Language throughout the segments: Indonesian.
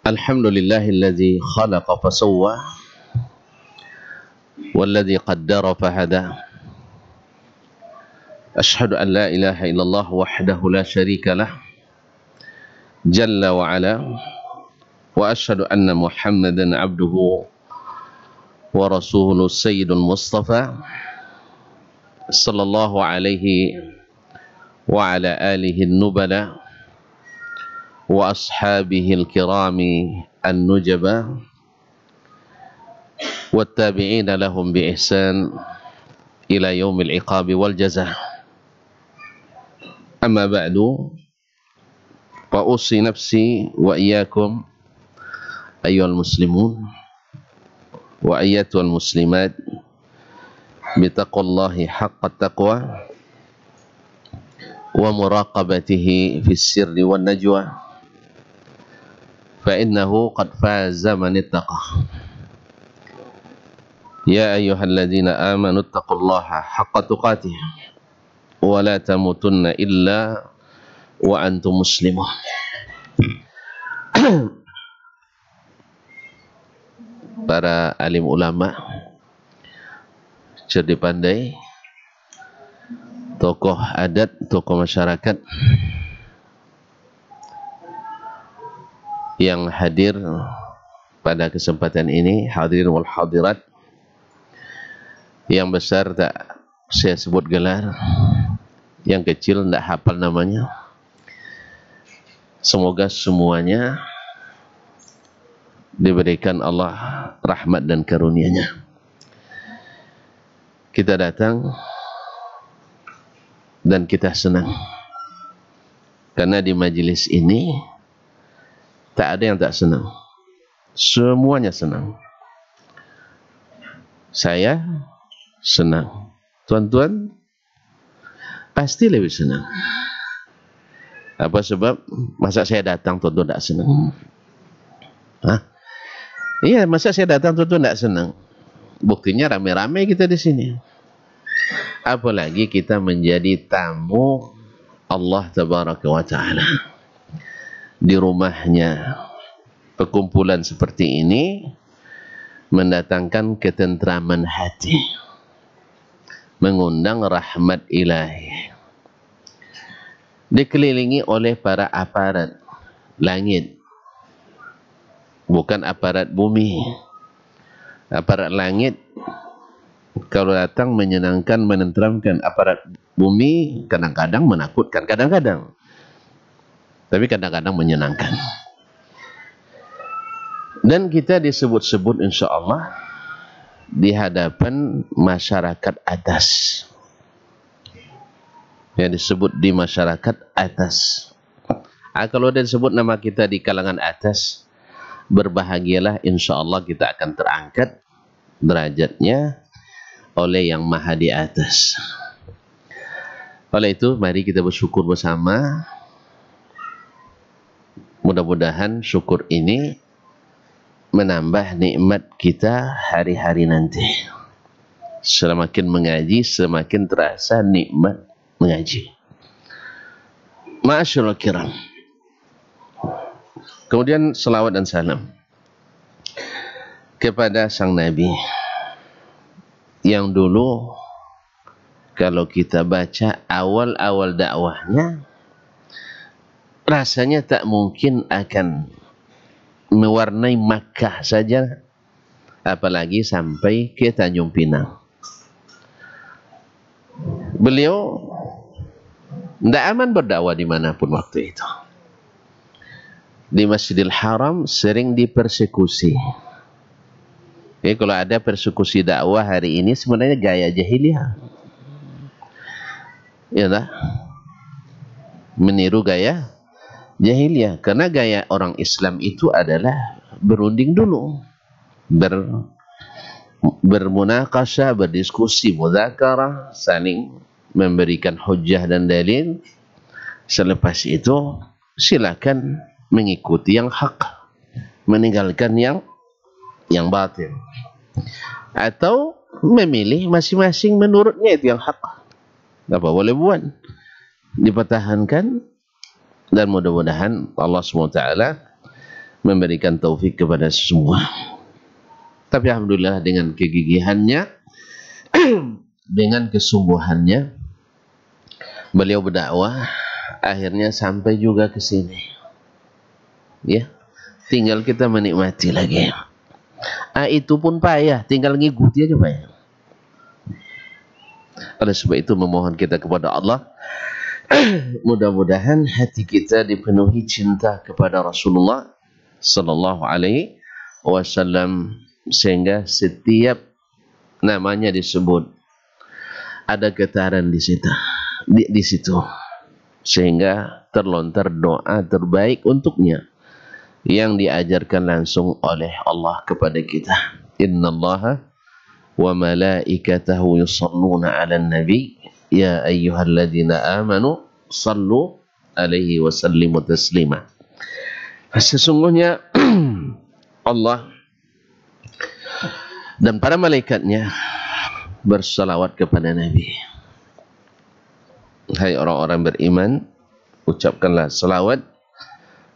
Alhamdulillahilladzi khalaqa fasawwa walladzi qaddara fahada. Ashhadu an la ilaha illallah wahdahu la syarika lah jalla wa ala, wa ashhadu anna Muhammadan abduhu wa rasuluhu sayyidul mustafa sallallahu alaihi wa ala alihi nubala wa ashabihi al-kirami an-nujaba wa tabi'ina lahum bi ihsan ila yaumil iqabi wal jazaa. Amma ba'du, fa usi nafsi wa iyyakum ayyuhal muslimun wa ayyatuhal muslimat bitaqwallahi haqqa taqwa wa muraqabatihi fis sirri wan najwa, fa innahu qad faza man ittaqa. Ya ayyuhalladzina amanu taqullaha haqqa tuqatih wa la tamutunna illa wa antum muslimun. Para alim ulama, cerdik pandai, tokoh adat, tokoh masyarakat yang hadir pada kesempatan ini, hadirin wal hadirat, yang besar tak saya sebut gelar, yang kecil tidak hafal namanya. Semoga semuanya diberikan Allah rahmat dan karunia-Nya. Kita datang dan kita senang karena di majelis ini tak ada yang tak senang, semuanya senang. Saya senang, tuan-tuan pasti lebih senang. Apa sebab? Masa saya datang tuan-tuan tak senang? Hah? Iya, masa saya datang tuan-tuan tak senang? Buktinya rame-rame kita di sini. Apalagi kita menjadi tamu Allah Tabaraka wa Ta'ala di rumahnya. Perkumpulan seperti ini mendatangkan ketentraman hati, mengundang rahmat ilahi, dikelilingi oleh para aparat langit, bukan aparat bumi. Aparat langit kalau datang menyenangkan, menenteramkan. Aparat bumi kadang-kadang menakutkan, kadang-kadang, tapi kadang-kadang menyenangkan. Dan kita disebut-sebut insya Allah di hadapan masyarakat atas, yang disebut di masyarakat atas. Kalau dia disebut nama kita di kalangan atas, berbahagialah, insya Allah kita akan terangkat derajatnya oleh yang maha di atas. Oleh itu mari kita bersyukur bersama. Mudah-mudahan syukur ini menambah nikmat kita hari-hari nanti. Semakin mengaji, semakin terasa nikmat mengaji. Ma'asyiral kiram. Kemudian selawat dan salam kepada sang Nabi yang dulu kalau kita baca awal-awal dakwahnya, rasanya tak mungkin akan mewarnai Makkah saja, apalagi sampai ke Tanjung Pinang. Beliau tidak aman berdakwah dimanapun waktu itu. Di Masjidil Haram sering dipersekusi. Kalau ada persekusi dakwah hari ini sebenarnya gaya jahiliyah, ya tak? Meniru gaya jahiliyah. Karena gaya orang Islam itu adalah berunding dulu, bermunaqasyah, berdiskusi, mudzakarah, saling memberikan hujjah dan dalil. Selepas itu silakan mengikuti yang hak, meninggalkan yang batil, atau memilih masing-masing menurutnya itu yang hak. Apa boleh buat, dipertahankan Dan mudah-mudahan Allah SWT memberikan taufik kepada semua. Tapi alhamdulillah dengan kegigihannya, dengan kesungguhannya, beliau berdakwah, akhirnya sampai juga ke sini. Ya, tinggal kita menikmati lagi. Itu pun payah, tinggal ngikuti aja payah. Oleh sebab itu memohon kita kepada Allah, mudah-mudahan hati kita dipenuhi cinta kepada Rasulullah Sallallahu Alaihi Wasallam, sehingga setiap namanya disebut ada getaran di situ, di situ, sehingga terlontar doa terbaik untuknya yang diajarkan langsung oleh Allah kepada kita. Innallaha wa malaikatahu yusalluna 'alan nabi ya ayyuhalladzina amanu sallu alaihi wa sallimu taslima. Sesungguhnya Allah dan para malaikatnya bersalawat kepada Nabi. Hai orang-orang beriman, ucapkanlah salawat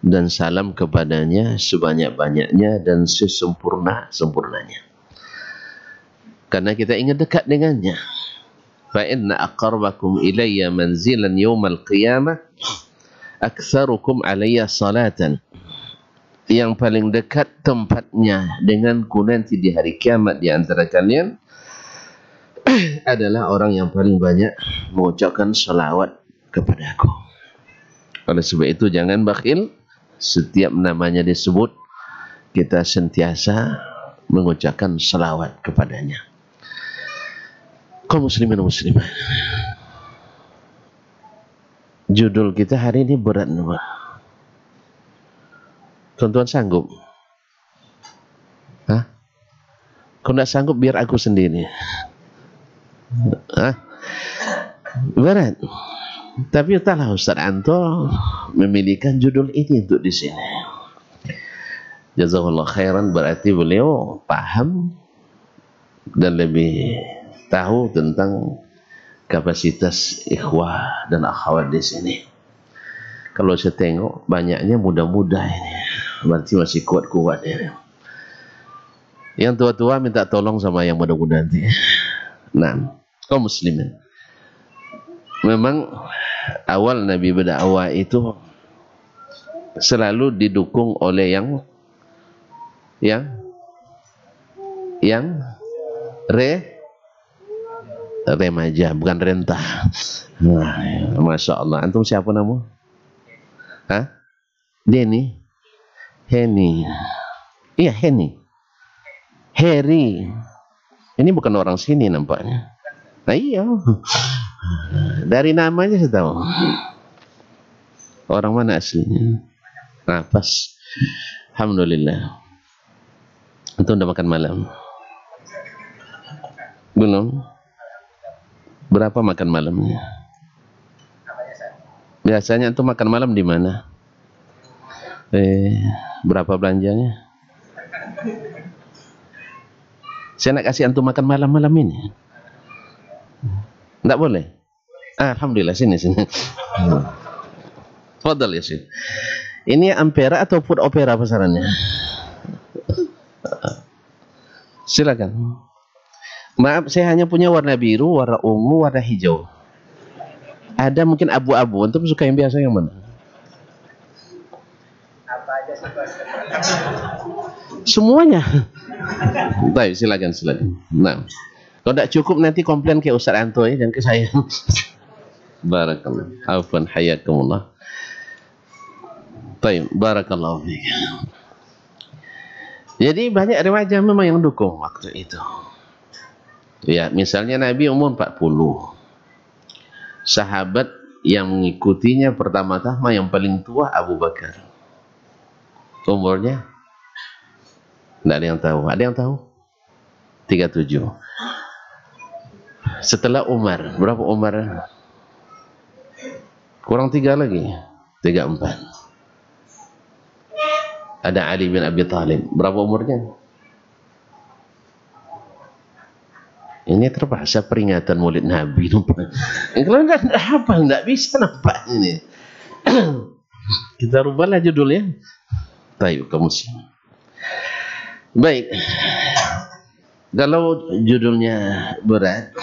dan salam kepadanya sebanyak-banyaknya dan sesempurna-sempurnanya. Karena kita ingin dekat dengannya. Fa inna aqrabakum ilayya manzilan yawmal qiyamah aktsarukum alayya salatan. Yang paling dekat tempatnya denganku nanti di hari kiamat di antara kalian adalah orang yang paling banyak mengucapkan salawat kepada aku. Oleh sebab itu jangan bakhil, setiap namanya disebut kita sentiasa mengucapkan salawat kepadanya. Kaum muslimin dan muslimat, judul kita hari ini berat nih. Tuan-tuan sanggup? Hah? Kalau tidak sanggup biar aku sendiri. Hah? Berat. Tapi entahlah Ustaz Anto memilihkan judul ini untuk di sini. Jazakallah khairan, berarti beliau paham dan lebih tahu tentang kapasitas ikhwah dan akhwat di sini. Kalau saya tengok banyaknya muda-muda ini, berarti masih kuat-kuat ini. Yang tua-tua minta tolong sama yang muda-muda nanti. Nah, kaum muslimin, memang awal Nabi berdakwah itu selalu didukung oleh remaja, bukan rentah. Nah, Masya Allah. Antum siapa nama? Hah? Denny? Henny? Iya, Henny. Harry. Ini bukan orang sini nampaknya. Nah, iya. Dari namanya saya tahu. Orang mana aslinya? Nah, pas. Alhamdulillah. Antum udah makan malam? Belum? Berapa makan malamnya? Biasanya antum makan malam di mana? Berapa belanjanya? Saya nak kasih antum makan malam-malam ini. Enggak boleh? Alhamdulillah, sini. Fadal ya sini. Ini Ampera atau Food Opera pasarannya? Silakan. Maaf, saya hanya punya warna biru, warna ungu, warna hijau. Ada mungkin abu-abu. Antum suka yang biasa yang mana? Apa aja sih? Semuanya. Baik, silakan. Nah, kalau tidak cukup nanti komplain ke Ustaz Anto ya, dan ke saya. Barakallah. Afwan, hayakumullah. Baik, barakallahu fiik. Jadi banyak remaja memang yang dukung waktu itu. Ya, misalnya Nabi umur 40. Sahabat yang mengikutinya pertama-tama yang paling tua Abu Bakar. Umurnya? Tidak ada yang tahu. Ada yang tahu? 37. Setelah Umar, berapa Umar? Kurang 3 lagi. 34. Ada Ali bin Abi Thalib. Berapa umurnya? Ini terpaksa peringatan Maulid Nabi. Kalau enggak hafal, enggak bisa nampak ini. Kita rubahlah judulnya. Tayyib kaum muslimin. Baik. Kalau judulnya berat,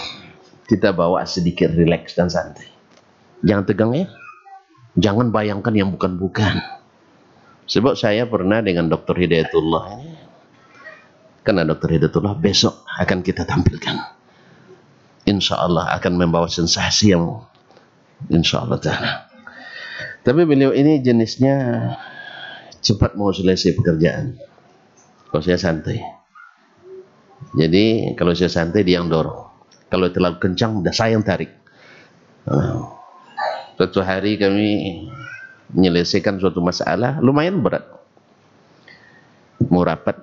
kita bawa sedikit rileks dan santai. Jangan tegang ya. Jangan bayangkan yang bukan-bukan. Sebab saya pernah dengan Dr. Hidayatullah ini. Karena Dr. Hidayatullah besok akan kita tampilkan. Insya Allah akan membawa sensasi yang insya Allah ta'ala. Tapi beliau ini jenisnya cepat mau selesai pekerjaan. Kalau saya santai. Jadi kalau saya santai dia yang dorong. Kalau terlalu kencang udah saya yang tarik. Suatu hari kami menyelesaikan suatu masalah lumayan berat. Mau rapat.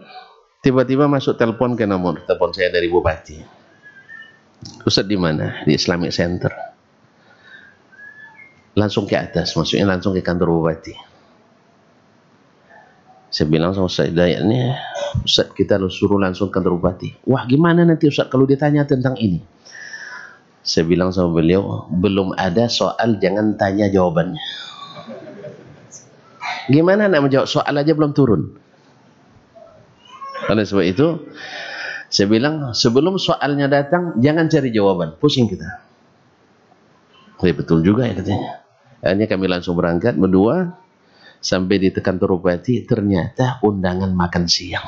Tiba-tiba masuk telepon ke nomor telepon saya dari Bupati. Ustaz di mana? Di Islamic Center. Langsung ke atas, maksudnya langsung ke kantor Bupati. Saya bilang sama Ustaz Hidayat ini, Ustaz kita suruh langsung ke kantor Bupati. Wah gimana nanti Ustaz kalau ditanya tentang ini? Saya bilang sama beliau, belum ada soal jangan tanya jawabannya. Gimana nak menjawab soal aja belum turun? Oleh sebab itu, saya bilang sebelum soalnya datang jangan cari jawaban, pusing kita. Ya, betul juga ya katanya. Akhirnya kami langsung berangkat berdua sampai di kantor Bupati, ternyata undangan makan siang.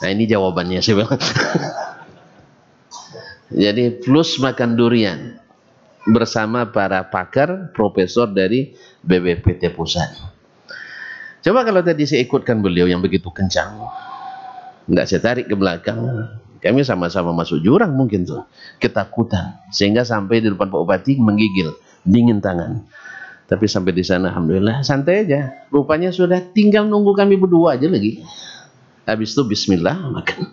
Nah ini jawabannya saya bilang. Jadi plus makan durian bersama para pakar profesor dari BPPT Pusat. Coba kalau tadi saya ikutkan beliau yang begitu kencang, tidak saya tarik ke belakang, kami sama-sama masuk jurang mungkin tuh, ketakutan, sehingga sampai di depan Pak Bupati menggigil, dingin tangan. Tapi sampai di sana alhamdulillah santai aja. Rupanya sudah tinggal nunggu kami berdua aja lagi. Habis itu bismillah makan.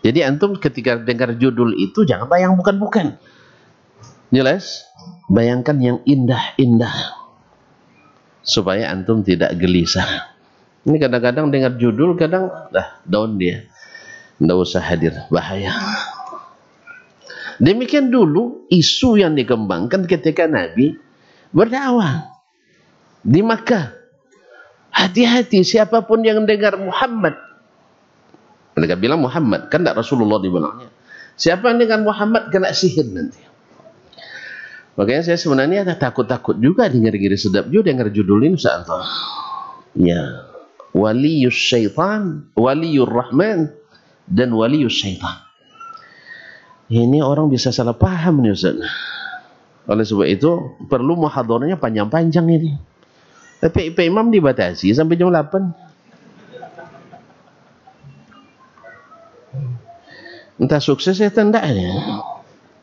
Jadi antum ketika dengar judul itu jangan bayang bukan-bukan. Jelas? Bayangkan yang indah-indah. Supaya antum tidak gelisah. Ini kadang-kadang dengar judul, kadang down dia. Tidak usah hadir, bahaya. Demikian dulu isu yang dikembangkan ketika Nabi berdakwah di Makkah. Hati-hati siapapun yang dengar Muhammad. Mereka bilang Muhammad, kan tidak Rasulullah dibilangnya. Siapa yang dengar Muhammad kena sihir nanti. Makanya saya sebenarnya ada takut-takut juga dengar-dengar sedap juga dengar judul ini Ustaz. Ya, waliyus syaitan, waliyur rahman dan waliyus syaitan. Ini orang bisa salah paham nih Ustaz. Oleh sebab itu perlu muhadharahnya panjang-panjang ini. Tapi imam dibatasi sampai jam 8. Entah sukses ya tidak ya.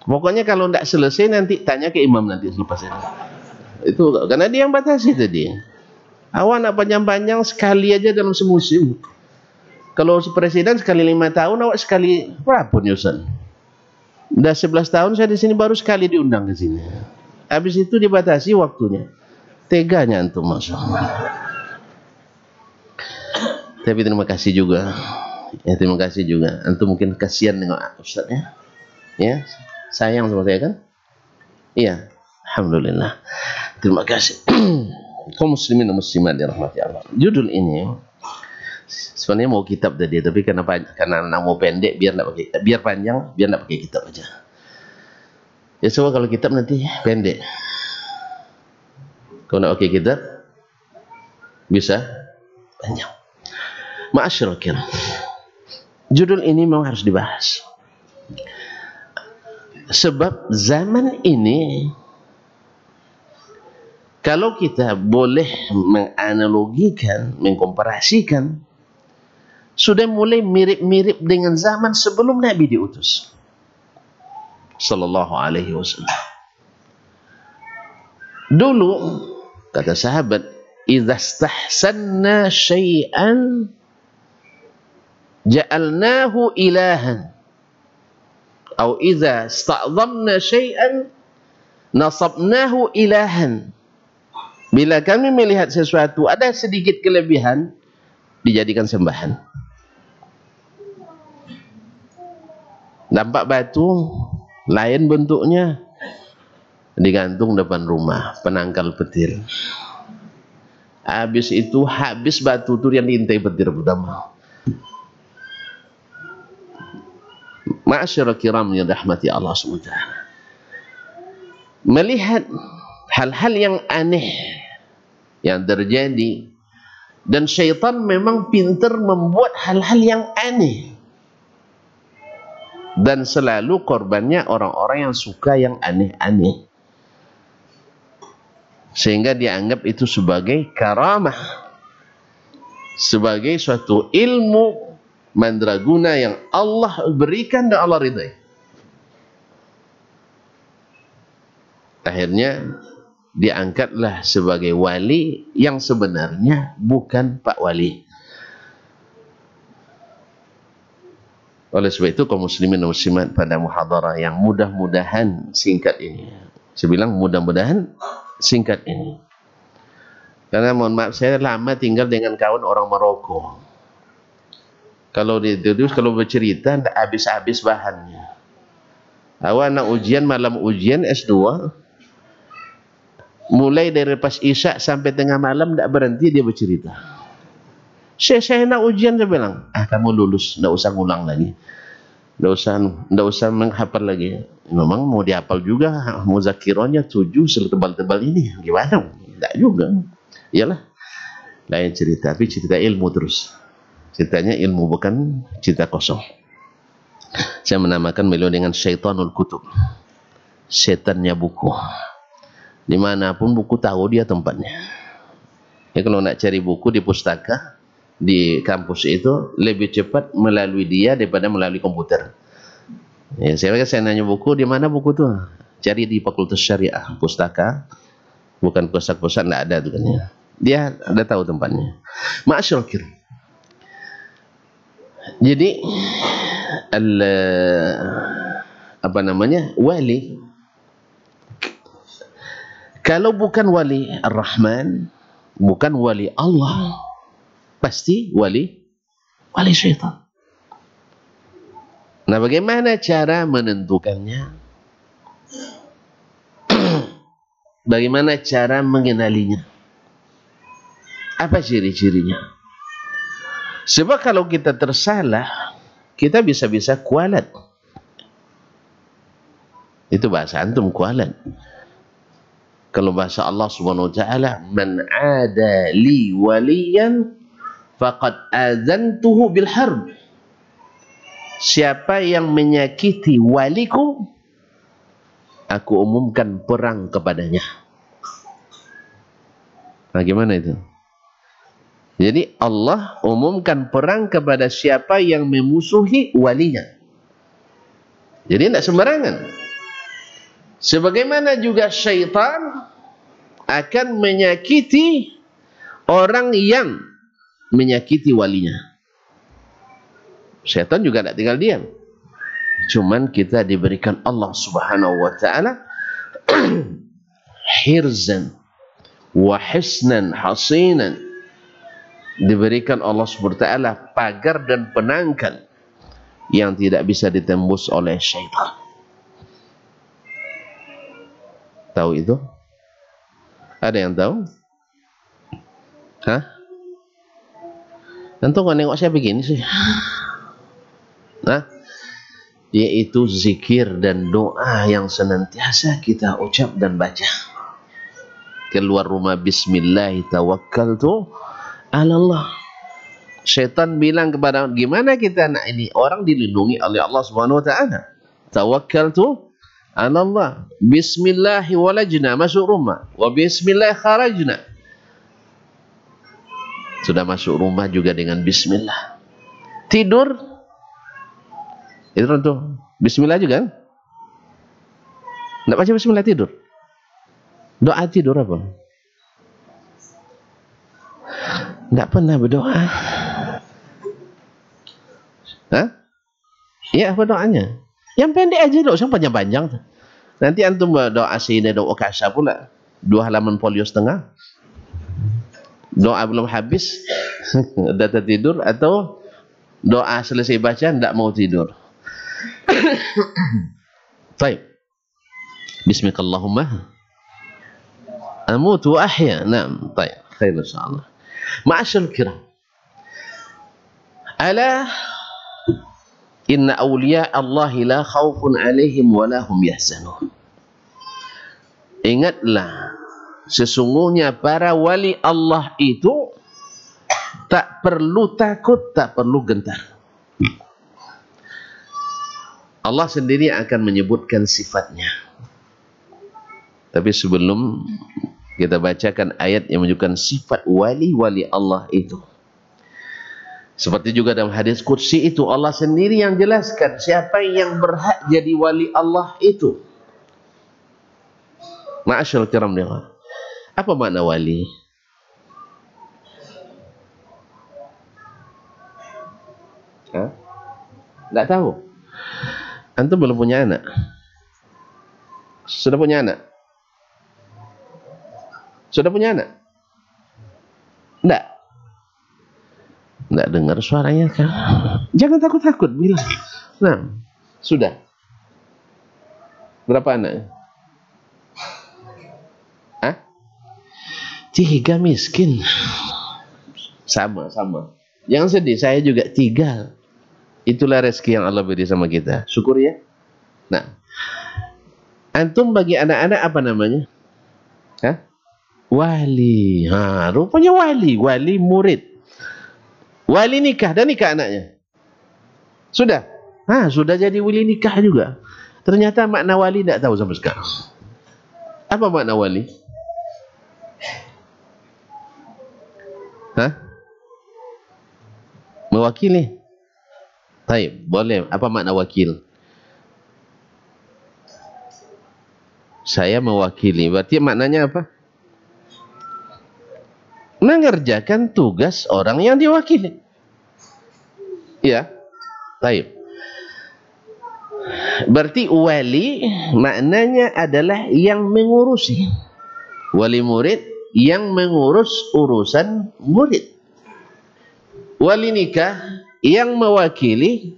Pokoknya kalau tidak selesai nanti tanya ke imam nanti selepas ini. Itu karena dia yang batasi tadi. Awak nak panjang-panjang sekali aja dalam semusim. Kalau presiden sekali 5 tahun, awak sekali berapa nih Ustaz? Udah 11 tahun saya di sini baru sekali diundang ke sini. Habis itu dibatasi waktunya. Teganya antum masyaallah. Tapi terima kasih juga. Ya terima kasih juga. Antum mungkin kasihan dengan Ustaz ya. Ya, sayang sama saya kan? Iya. Alhamdulillah. Terima kasih. Kaum muslimin dan muslimat dirahmati Allah. Judul ini sebenarnya mau kitab tadi, tapi karena mau pendek biar panjang biar enggak pakai kitab aja. Ya coba kalau kitab nanti pendek. Kalau enggak pakai kitab bisa panjang. Ma'asyiral kiram. Judul ini memang harus dibahas. Sebab zaman ini kalau kita boleh menganalogikan, mengkomparasikan, sudah mulai mirip-mirip dengan zaman sebelum Nabi diutus. Sallallahu alaihi wasallam. Dulu kata sahabat, "Idza istahsanna syai'an ja'alnahu ilahan." Atau idza ista'dhamna syai'an nasabnahu ilahan. Bila kami melihat sesuatu ada sedikit kelebihan, dijadikan sembahan. Nampak batu lain bentuknya, digantung depan rumah, penangkal petir. Habis itu habis batu tuh yang diintai petir pertama. Ma'asyara kiram yang rahmati Allah SWT, melihat hal-hal yang aneh yang terjadi, dan syaitan memang pintar membuat hal-hal yang aneh, dan selalu korbannya orang-orang yang suka yang aneh-aneh, sehingga dianggap itu sebagai karamah, sebagai suatu ilmu mandraguna yang Allah berikan dan Allah ridai. Akhirnya diangkatlah sebagai wali yang sebenarnya bukan Pak Wali. Oleh sebab itu kaum muslimin dan muslimat pada muhadarah yang mudah-mudahan singkat ini, saya bilang mudah-mudahan singkat ini, karena mohon maaf saya lama tinggal dengan kawan orang Maroko. Kalau kalau bercerita tidak habis-habis bahannya. Awal nak ujian, malam ujian S2, mulai dari pas isya sampai tengah malam tidak berhenti dia bercerita. Saya nak ujian, dia bilang, kamu lulus, tidak usah ngulang lagi, tidak usah menghafal lagi. Memang mau dihafal juga, muzakironya 7 setebal-tebal ini, gimana? Tidak juga. Iyalah, lain cerita, tapi cerita ilmu terus. Ceritanya ilmu, bukan cerita kosong. Saya menamakan beliau dengan syaitanul kutub, setannya buku. Dimanapun buku tahu dia tempatnya. Ya, kalau nak cari buku di pustaka, di kampus itu lebih cepat melalui dia daripada melalui komputer. Ya, saya nanya buku, di mana buku tuh? Cari di Fakultas Syariah, pustaka, bukan pusat-pusat, tidak ada tuh kan ya. Dia ada tahu tempatnya. Ma'asyarikir. Jadi wali, kalau bukan wali Ar-Rahman, bukan wali Allah, pasti wali syaitan. Nah, bagaimana cara menentukannya? Bagaimana cara mengenalinya? Apa ciri-cirinya? Sebab kalau kita tersalah, kita bisa-bisa kualat. Itu bahasa antum, kualat. Kalau bahasa Allah Subhanahu wa taala, man 'ada li waliyan faqad adzantuhu bil harb. Siapa yang menyakiti waliku, aku umumkan perang kepadanya. Nah, gimana itu? Jadi Allah umumkan perang kepada siapa yang memusuhi walinya. Jadi tidak sembarangan. Sebagaimana juga syaitan akan menyakiti orang yang menyakiti walinya. Syaitan juga tidak tinggal diam. Cuman kita diberikan Allah Subhanahu wa taala hirzan wa hisnan hasinan. Diberikan Allah SWT pagar dan penangkal yang tidak bisa ditembus oleh syaitan. Tahu itu? Ada yang tahu? Hah? Tentu nggak nengok saya begini sih. Nah, yaitu zikir dan doa yang senantiasa kita ucap dan baca. Keluar rumah, bismillah tawakkaltu Allah. Syaitan bilang kepada, gimana kita nak ini orang dilindungi oleh Allah Subhanahu wa taala. Tawakkaltu Allah. Bismillah walajna, masuk rumah. Wa bismillah kharajna. Sudah masuk rumah juga dengan bismillah. Tidur itu tuh bismillah juga kan? Enggak baca bismillah tidur. Doa tidur apa? Tidak pernah berdoa. Hah? Ya, apa doanya? Yang pendek aja, tidak usah panjang-panjang. Nanti antum berdoa sini, doa kasar pula. 2 halaman folio setengah. Doa belum habis, udah tertidur, atau doa selesai baca, tidak mau tidur. Baik. Bismikallahumma amut wa ahya. Naam, baik, khair insyaallah. Ma'asyal kiram, ala inna awliya Allah la khaufun alaihim wa la hum yahzanun. Ingatlah, sesungguhnya para wali Allah itu tak perlu takut, tak perlu gentar. Allah sendiri akan menyebutkan sifatnya. Tapi sebelum kita bacakan ayat yang menunjukkan sifat wali-wali Allah itu, seperti juga dalam hadis qudsi itu, Allah sendiri yang jelaskan siapa yang berhak jadi wali Allah itu. Ma'asyal kiram, apa makna wali? Tak tahu? Antum belum punya anak? Sudah punya anak? Sudah punya anak? Enggak? Enggak dengar suaranya kan? Jangan takut-takut, bilang. Nah, sudah. Berapa anak? Hah? 3, miskin. Sama. Jangan sedih, saya juga 3. Itulah rezeki yang Allah beri sama kita. Syukur ya. Nah, antum bagi anak-anak apa namanya? Hah? Wali. Rupanya wali. Wali murid. Wali nikah. Dan nikah anaknya? Sudah? Sudah jadi wali nikah juga. Ternyata makna wali tidak tahu sampai sekarang. Apa makna wali? Mewakili. Baik, boleh. Apa makna wakil? Saya mewakili. Berarti maknanya apa? Mengerjakan tugas orang yang diwakili. Ya. Baik. Berarti wali maknanya adalah yang mengurusi. Wali murid yang mengurus urusan murid. Wali nikah yang mewakili,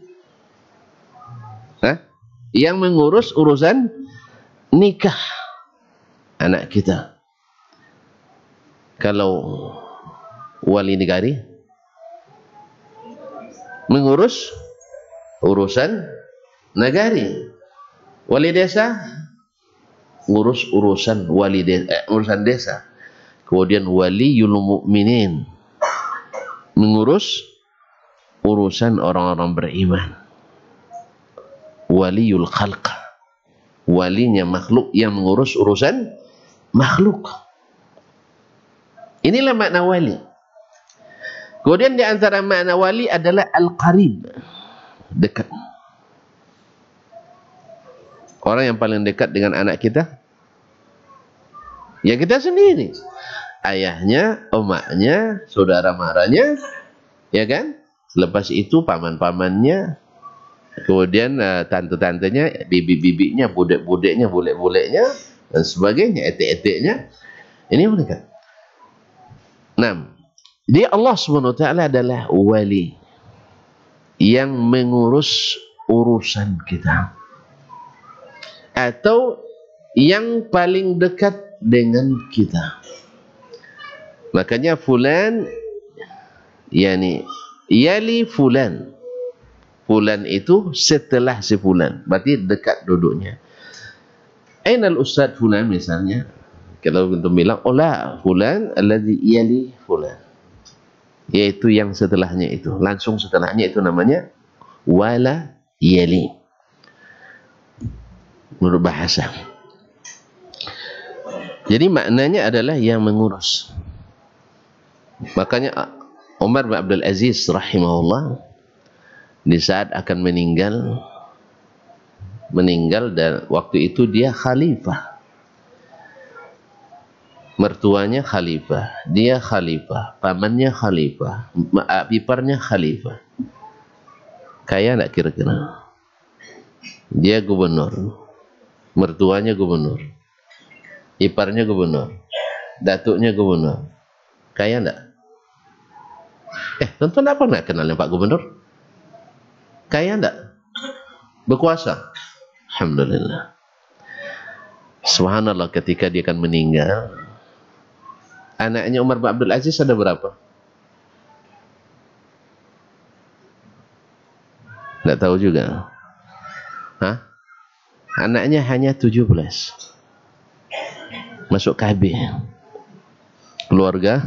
yang mengurus urusan nikah anak kita. Kalau wali negari mengurus urusan negari, wali desa ngurus urusan urusan desa. Kemudian waliul mukminin mengurus urusan orang-orang beriman. Waliul khalq, walinya makhluk yang mengurus urusan makhluk. Inilah makna wali. Kemudian di antara makna wali adalah al-qarib, dekat. Orang yang paling dekat dengan anak kita, ya kita sendiri. Ayahnya, emaknya, saudara maranya, ya kan? Lepas itu paman-pamannya, kemudian tante-tantenya, bibi-bibinya, budek-budeknya, bulek-buleknya, dan sebagainya, etek-eteknya. Ini mereka. Nah, jadi Allah SWT adalah wali yang mengurus urusan kita, atau yang paling dekat dengan kita. Makanya fulan, yani yali fulan. Fulan itu setelah si fulan. Berarti dekat duduknya. Ainal ustaz fulan misalnya. Kalau kita bilang, la fulan alladhi yali fulan. Yaitu yang setelahnya itu. Langsung setelahnya itu namanya wala yali. Menurut bahasa. Jadi maknanya adalah yang mengurus. Makanya Umar bin Abdul Aziz rahimahullah di saat akan meninggal dan waktu itu dia khalifah. Mertuanya khalifah, dia khalifah, pamannya khalifah, iparnya khalifah. Kaya enggak kira-kira? Dia gubernur, mertuanya gubernur, iparnya gubernur, datuknya gubernur. Kaya enggak? Tuan-tuan apa nak kenal yang Pak Gubernur? Kaya enggak? Berkuasa? Alhamdulillah. Subhanallah, ketika dia akan meninggal, anaknya Umar bin Abdul Aziz ada berapa? Tidak tahu juga. Hah? Anaknya hanya 17. Masuk KB. Keluarga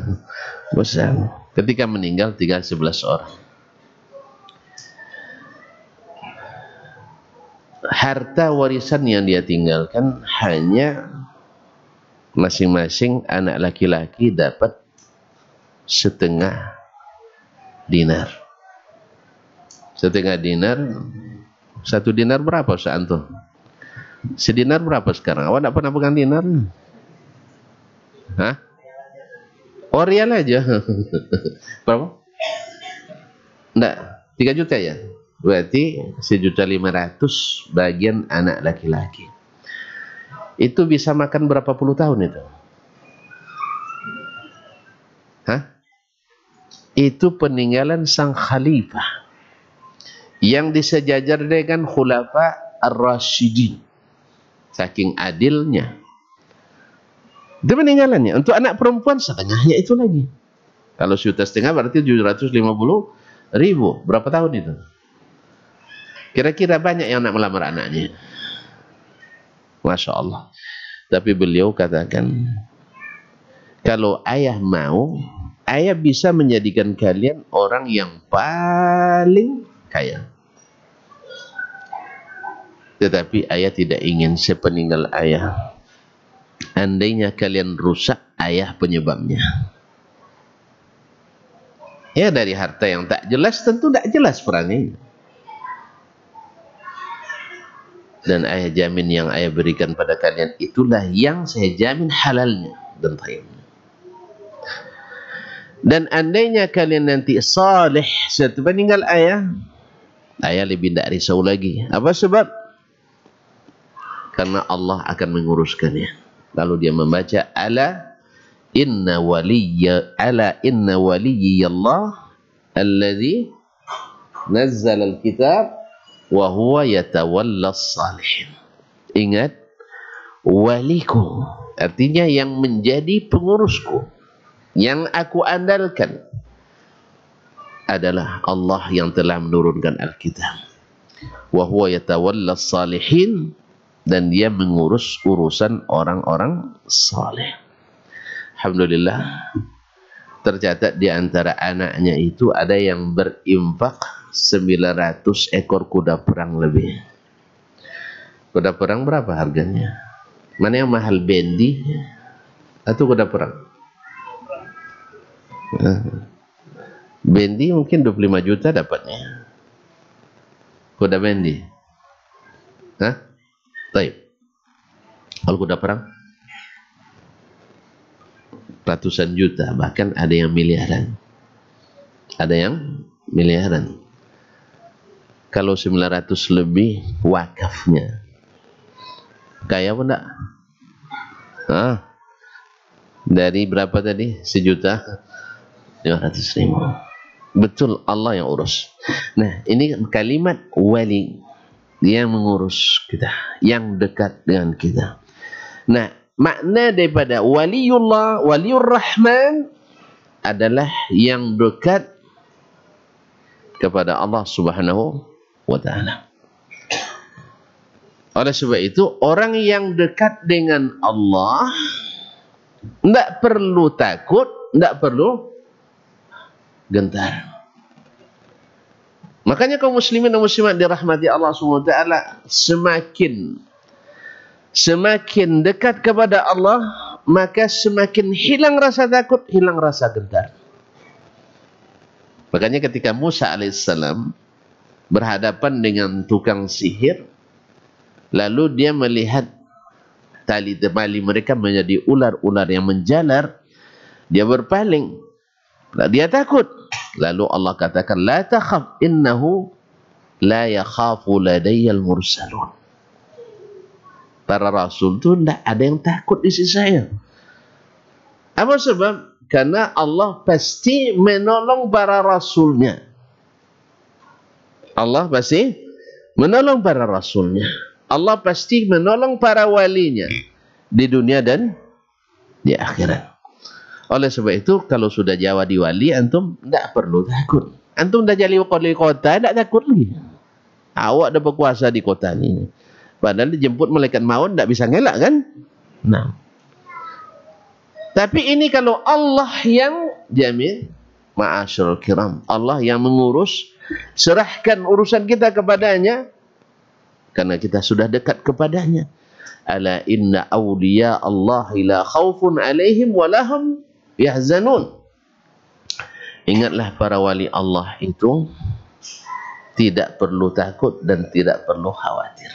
besar. Ketika meninggal tinggal 11 orang. Harta warisan yang dia tinggalkan hanya masing-masing anak laki-laki dapat setengah dinar. Setengah dinar, 1 dinar berapa Ustaz antum? Sedinar berapa sekarang? Awak tak pernah pegang dinar? Hah? Oh, rial aja. Berapa? Enggak, 3 juta ya? Berarti 1.500.000 bagian anak laki-laki. Itu bisa makan berapa puluh tahun itu? Hah? Itu peninggalan sang khalifah yang disejajar dengan khulafa ar-rasyidin. Saking adilnya. Itu peninggalannya. Untuk anak perempuan setengahnya itu lagi. Kalau 1,5 juta berarti 750.000. Berapa tahun itu? Kira-kira banyak yang nak melamar anaknya. Masya Allah. Tapi beliau katakan, kalau ayah mau, ayah bisa menjadikan kalian orang yang paling kaya. Tetapi ayah tidak ingin sepeninggal ayah, andainya kalian rusak, ayah penyebabnya. Ya, dari harta yang tak jelas tentu tak jelas perannya. Dan ayah jamin yang ayah berikan pada kalian itulah yang saya jamin halalnya dan thayyibnya. Dan andainya kalian nanti salih setelah meninggal ayah, ayah lebih tidak risau lagi. Apa sebab? Karena Allah akan menguruskannya. Lalu dia membaca ala inna waliyallah alladhi nazzala alkitab wa huwa yatawallas salihin. Ingat, waliku artinya yang menjadi pengurusku, yang aku andalkan adalah Allah yang telah menurunkan Alkitab. Wa huwa yatawallas salihin, dan dia mengurus urusan orang-orang saleh. Alhamdulillah, tercatat di antara anaknya itu ada yang berinfak 900 ekor kuda perang lebih. Kuda perang berapa harganya? Mana yang mahal, bendi atau kuda perang? Bendi mungkin 25 juta dapatnya. Kuda bendi. Hah? Baik. Kalau kuda perang ratusan juta, bahkan ada yang miliaran. Ada yang miliaran. Kalau 900 lebih wakafnya. Kaya apa enggak? Dari berapa tadi? 1.500.000. Betul, Allah yang urus. Nah, ini kalimat wali, yang mengurus kita, yang dekat dengan kita. Nah, makna daripada waliullah, waliur rahman adalah yang dekat kepada Allah Subhanahu wa ta'ala. Oleh sebab itu, orang yang dekat dengan Allah tidak perlu takut, tidak perlu gentar. Makanya kaum muslimin dan muslimat dirahmati Allah SWT, semakin dekat kepada Allah, maka semakin hilang rasa takut, hilang rasa gentar. Makanya ketika Musa alaihissalam berhadapan dengan tukang sihir, lalu dia melihat tali temali mereka menjadi ular-ular yang menjalar, dia berpaling, dia takut. Lalu Allah katakan, la takhaf innahu la yakhafu ladayyal mursalun. Para rasul itu tidak ada yang takut di sisi saya. Apa sebab? Karena Allah pasti menolong para rasulnya. Allah pasti menolong para rasulnya. Allah pasti menolong para walinya. di dunia dan di akhirat. Oleh sebab itu, kalau sudah jadi wali, antum tidak perlu takut. Antum dah jadi wali kota, tidak takut lagi. Awak dah berkuasa di kota ini. Padahal dijemput malaikat maut, tidak bisa ngelak kan? Nah. Tapi ini kalau Allah yang jamin, ma'asyarul kiram, Allah yang mengurus, serahkan urusan kita kepadanya, karena kita sudah dekat kepadanya. Ala inna awliya Allah la khawfun alaihim walahum yahzanun. Ingatlah para wali Allah itu tidak perlu takut dan tidak perlu khawatir.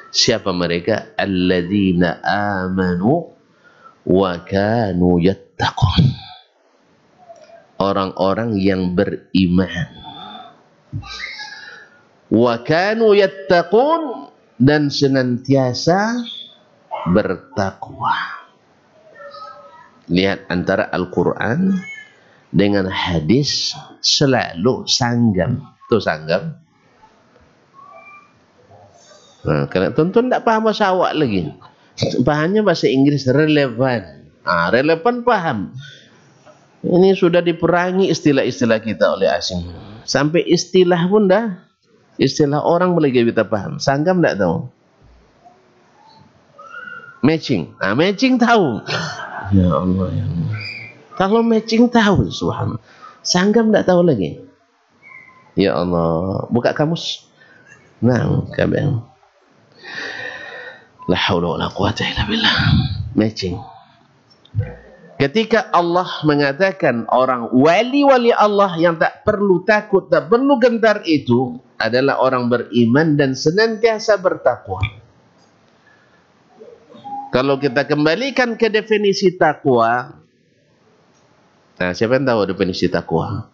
Siapa mereka? Alladzina amanu wa kanu yattaqun. Orang-orang yang beriman. Wa kanu yattaqun, dan senantiasa bertakwa. Lihat antara Al-Quran dengan hadis selalu sanggam. Itu sanggam. Nah, karena tuan-tuan tidak paham bahasa awak lagi. Pahamnya bahasa Inggris relevan. Relevan paham. Ini sudah diperangi istilah-istilah kita oleh asing. Sampai istilah pun dah. Istilah orang boleh kita paham. Sanggam tidak tahu. Matching. Matching tahu. Ya Allah, ya Allah. Kalau matching tahu, subhanallah. Sanggam tidak tahu lagi. Ya Allah. Buka kamus. Nah, kabel. La haula wala quwata illa billah. Matching. Ketika Allah mengatakan orang wali-wali Allah yang tak perlu takut, tak perlu gentar itu adalah orang beriman dan senantiasa bertakwa. Kalau kita kembalikan ke definisi takwa, nah siapa yang tahu definisi takwa?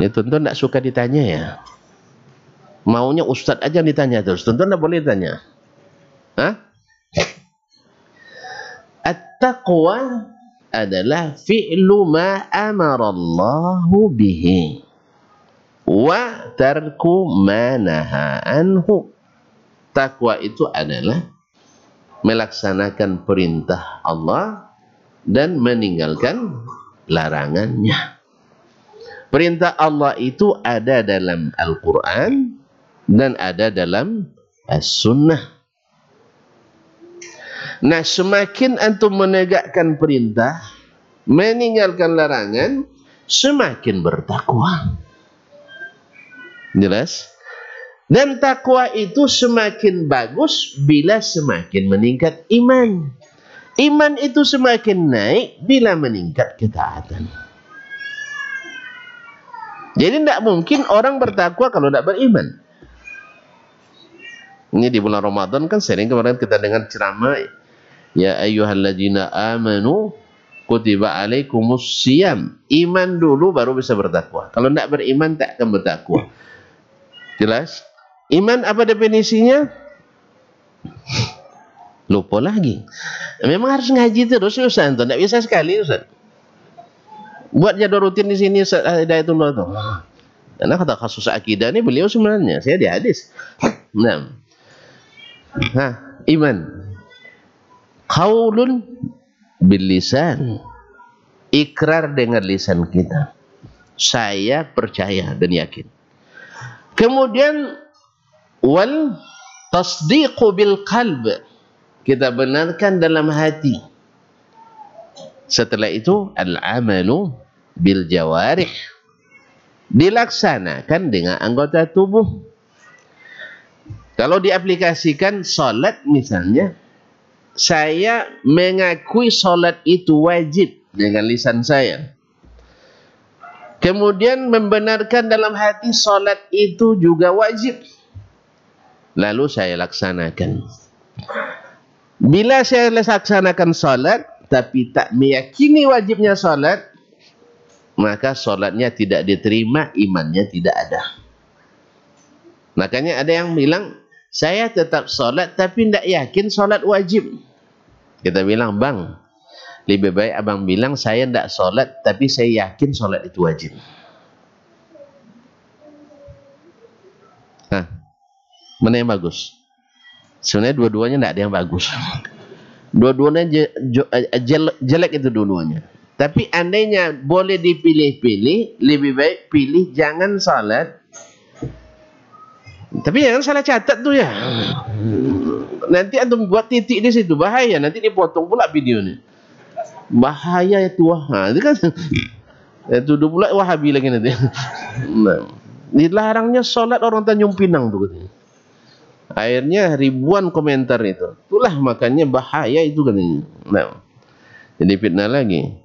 Ya tuan-tuan tak suka ditanya ya. Maunya ustadz aja ditanya terus. Tuan-tuan tak boleh tanya. At-taqwa adalah fi'lu ma amarallahu bihi wa tarku ma naha anhu. Takwa itu adalah melaksanakan perintah Allah dan meninggalkan larangannya. Perintah Allah itu ada dalam Al-Quran dan ada dalam As-Sunnah. Nah, semakin antum menegakkan perintah, meninggalkan larangan, semakin bertakwa. Jelas? Dan takwa itu semakin bagus bila semakin meningkat iman. Iman itu semakin naik bila meningkat ketaatan. Jadi tidak mungkin orang bertakwa kalau tidak beriman. Ini di bulan Ramadan kan sering kemarin kita dengar ceramah. Ya ayyuhalladzina amanu kutiba alaikumus siyam. Iman dulu baru bisa bertakwa. Kalau tidak beriman tak akan bertakwa. Jelas? Iman apa definisinya? Lupa lagi. Memang harus ngaji terus Ustaz. Tidak bisa sekali Ustaz. Buat jadwal rutin di sini Hidayatullah itu. Karena kata kasus akidah ini beliau sebenarnya saya di hadis. Nah, iman. Qaulun bil lisan. Ikrar dengan lisan kita. Saya percaya dan yakin. Kemudian wal tasdiqu bil qalb. Kita benarkan dalam hati. Setelah itu al-amalu bil jawarih. Dilaksanakan dengan anggota tubuh. Kalau diaplikasikan salat misalnya, saya mengakui salat itu wajib dengan lisan saya. Kemudian membenarkan dalam hati salat itu juga wajib. Lalu saya laksanakan. Bila saya laksanakan salat tapi tak meyakini wajibnya salat, maka salatnya tidak diterima, imannya tidak ada. Makanya ada yang bilang, saya tetap salat tapi tidak yakin salat wajib. Kita bilang, bang, lebih baik abang bilang saya tidak salat tapi saya yakin salat itu wajib. Mana yang bagus? Sebenarnya dua-duanya tidak ada yang bagus. Dua-duanya jelek itu dua-duanya. Tapi andainya boleh dipilih-pilih, lebih baik pilih jangan salat. Tapi jangan salah catat tuh ya. Nanti antum buat titik di situ, bahaya. Nanti dipotong pula videonya. Bahaya itu. Itu kan itu pula Wahabi lagi nanti. Nah, dilarangnya salat orang Tanjung Pinang tuh katanya. Akhirnya ribuan komentar itu. Itulah makanya bahaya itu katanya. Nah, jadi fitnah lagi.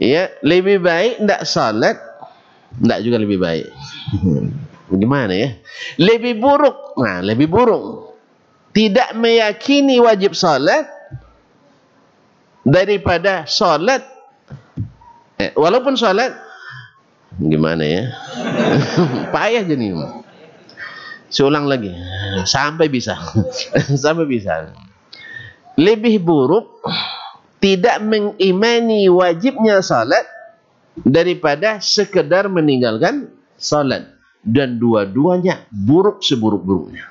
Ya, lebih baik tidak salat, tidak juga lebih baik. Bagaimana ya? Lebih buruk. Nah, lebih buruk. Tidak meyakini wajib salat daripada salat. Walaupun salat, gimana ya? Payah jadi. Seulang lagi sampai bisa. Sampai bisa. Lebih buruk tidak mengimani wajibnya salat daripada sekedar meninggalkan salat. Dan dua-duanya buruk seburuk-buruknya.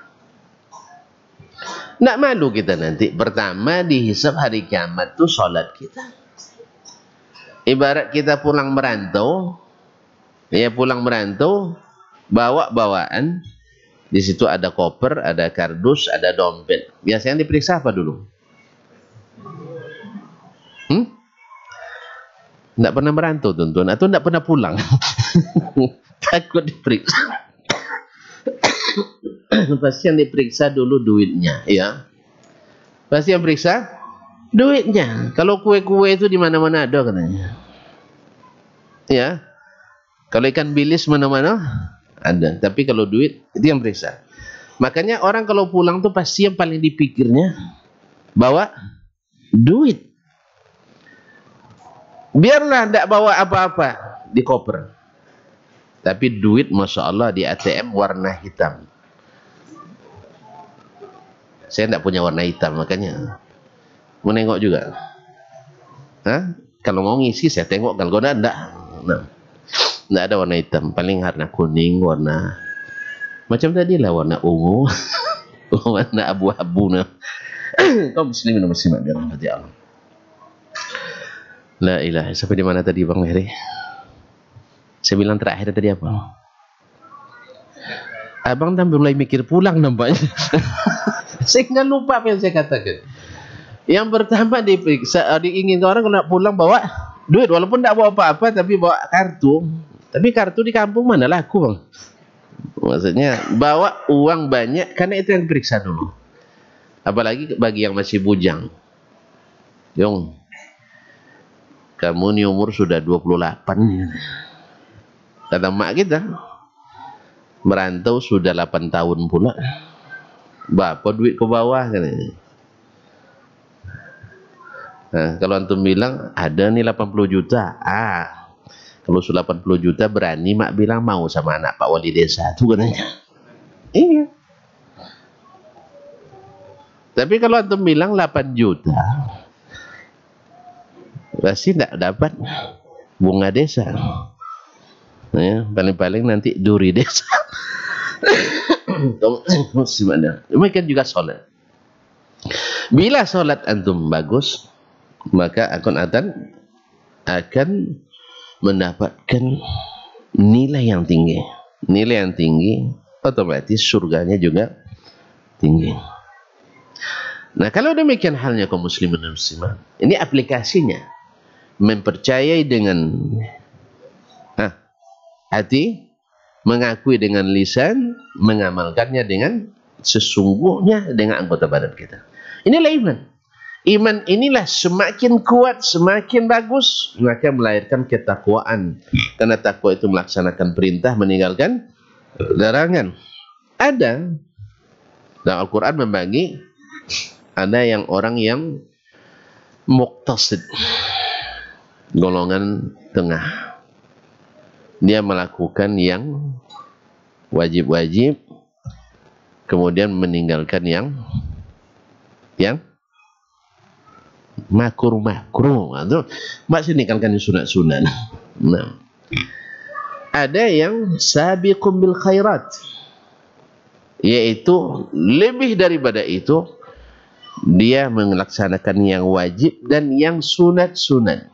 Nak malu kita nanti. Pertama dihisab hari kiamat tu salat kita. Ibarat kita pulang merantau, ya pulang merantau, bawa bawaan. Di situ ada koper, ada kardus, ada dompet. Biasanya diperiksa apa dulu? Tidak pernah merantau tuan-tuan, atau tidak pernah pulang? Takut diperiksa. Pasti yang diperiksa dulu duitnya, ya. Pasti yang periksa duitnya. Kalau kue-kue itu di mana-mana ada katanya. Ya. Kalau ikan bilis mana-mana ada. Tapi kalau duit itu yang periksa. Makanya orang kalau pulang tuh pasti yang paling dipikirnya bawa duit. Biarlah tidak bawa apa-apa di koper. Tapi duit Masya Allah di ATM warna hitam. Saya tidak punya warna hitam, makanya mau nengok juga. Kalau mau ngisi saya tengok, kalau tidak, tidak ada warna hitam. Paling warna kuning, warna macam tadi lah, warna ungu, warna abu-abu. Kau muslimin dan muslimat dirahmati Allah. La ilaha. Sampai di mana tadi Bang Mehri? Saya bilang terakhir tadi apa? Abang dah mulai mikir pulang nampaknya. Saya nggak lupa apa yang saya katakan. Yang pertama diperiksa, diinginkan orang kalau nak pulang bawa duit, walaupun tidak bawa apa-apa, tapi bawa kartu. Tapi kartu di kampung mana laku Bang? Maksudnya bawa uang banyak, karena itu yang diperiksa dulu. Apalagi bagi yang masih bujang. Yong, kamu ni umur sudah 28. Kata mak kita, merantau sudah 8 tahun pula. Berapa duit ke bawah kan? Nah, kalau antum bilang ada nih 80 juta. Kalau sudah 80 juta berani mak bilang mau sama anak Pak Wali Desa itu katanya. Iya. Tapi kalau antum bilang 8 juta, pasti tidak dapat bunga desa. Ya, paling-paling nanti duri desa. Demikian juga sholat. Bila sholat antum bagus, maka akan mendapatkan nilai yang tinggi. Nilai yang tinggi, otomatis surganya juga tinggi. Nah, kalau demikian halnya kaum muslimin dan muslimat, ini aplikasinya mempercayai dengan hati, mengakui dengan lisan, mengamalkannya dengan sesungguhnya dengan anggota badan kita. Inilah iman. Iman inilah semakin kuat, semakin bagus, maka melahirkan ketakwaan. Karena takwa itu melaksanakan perintah, meninggalkan larangan. Ada dalam Al-Quran membagi, ada yang orang yang muqtasid, golongan tengah. Dia melakukan yang wajib-wajib, kemudian meninggalkan yang makruh-makruh. Maksudnya meninggalkan sunat-sunat. Nah, ada yang sabiqum bil khairat, yaitu lebih daripada itu dia melaksanakan yang wajib dan yang sunat-sunat,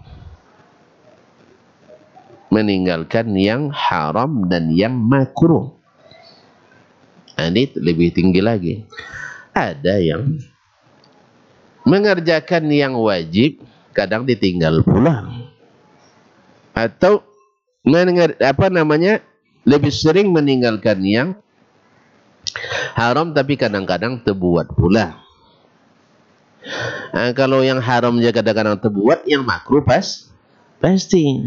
meninggalkan yang haram dan yang makruh. Ini lebih tinggi lagi. Ada yang mengerjakan yang wajib kadang ditinggal pulang, atau lebih sering meninggalkan yang haram tapi kadang-kadang terbuat pula. Kalau yang haram dia kadang-kadang terbuat, yang makruh pasti.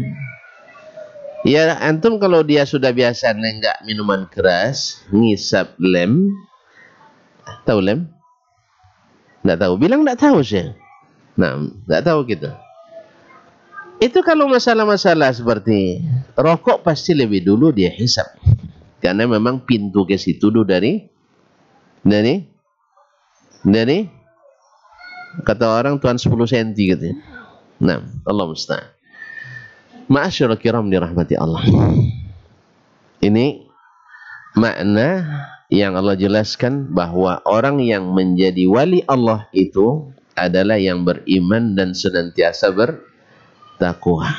Ya antum kalau dia sudah biasa nenggak minuman keras, ngisap lem, tahu lem? Nggak tahu, bilang nggak tahu sih. Nah, nggak tahu gitu. Itu kalau masalah-masalah seperti rokok pasti lebih dulu dia hisap, karena memang pintu ke situ dulu dari kata orang Tuhan 10 cm gitu. Nah, Allah musta'an. Ma'asyiral kiram dirahmati Allah. Ini makna yang Allah jelaskan bahwa orang yang menjadi wali Allah itu adalah yang beriman dan senantiasa bertakwa.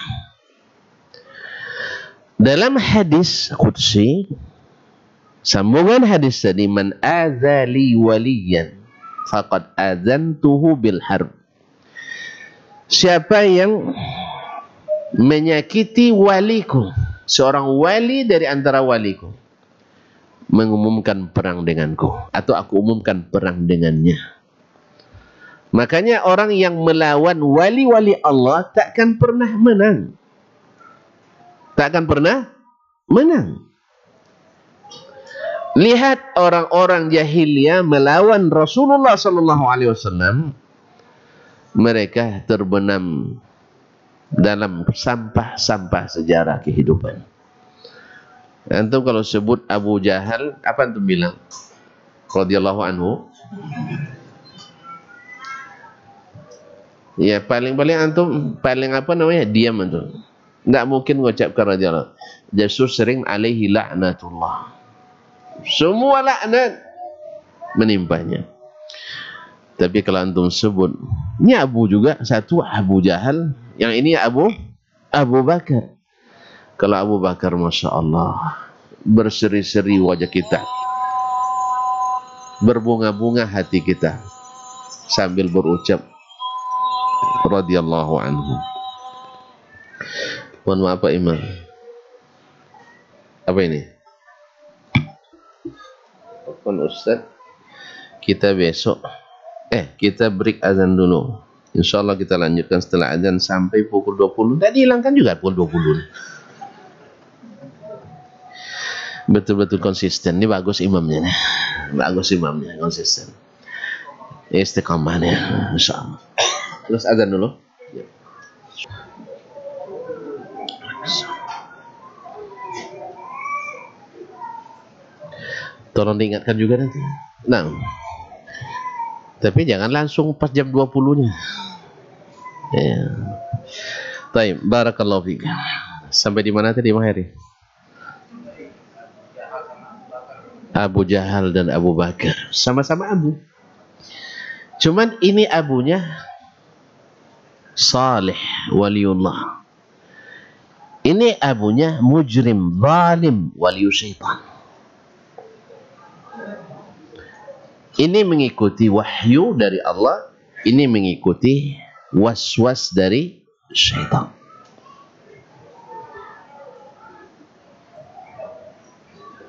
Dalam hadis qudsi, sambungan hadis tadi, man adzali waliyan faqad adzantuhu bil harb. Siapa yang menyakiti waliku, seorang wali dari antara waliku, mengumumkan perang denganku, atau aku umumkan perang dengannya. Makanya orang yang melawan wali-wali Allah takkan pernah menang. Takkan pernah menang. Lihat orang-orang jahiliyah melawan Rasulullah SAW, mereka terbenam dalam sampah-sampah sejarah kehidupan. Antum kalau sebut Abu Jahal, apa antum bilang? Radhiyallahu anhu. Ya paling-paling antum paling apa namanya? Diam antum. Enggak mungkin mengucapkan radhiyallahu. Justru sering alaihi la'natullah. Semua laknat menimpanya. Tapi kalau antum sebut, ini Abu juga, satu Abu Jahal, yang ini Abu Bakar. Kalau Abu Bakar, Masya Allah, berseri-seri wajah kita, berbunga-bunga hati kita, sambil berucap radhiyallahu anhu. Mohon maaf Pak Imam. Apa ini? Pun Ustaz, kita besok kita break azan dulu. Insyaallah kita lanjutkan setelah azan sampai pukul 20. Tadi hilangkan juga pukul 20. Betul-betul konsisten. Ini bagus imamnya. Bagus imamnya, konsisten. Istiqamahnya, insyaallah. Terus azan dulu. Ya. Tolong diingatkan juga nanti. Nah, tapi jangan langsung pas jam 20-nya. Ya. Baik, barakallahu fiik. Sampai di mana tadi Mahiri? Abu Jahal dan Abu Bakar. Sama-sama Abu. Cuman ini Abunya Salih waliullah. Ini Abunya mujrim, zalim, waliu syaitan. Ini mengikuti wahyu dari Allah, ini mengikuti was-was dari syaitan.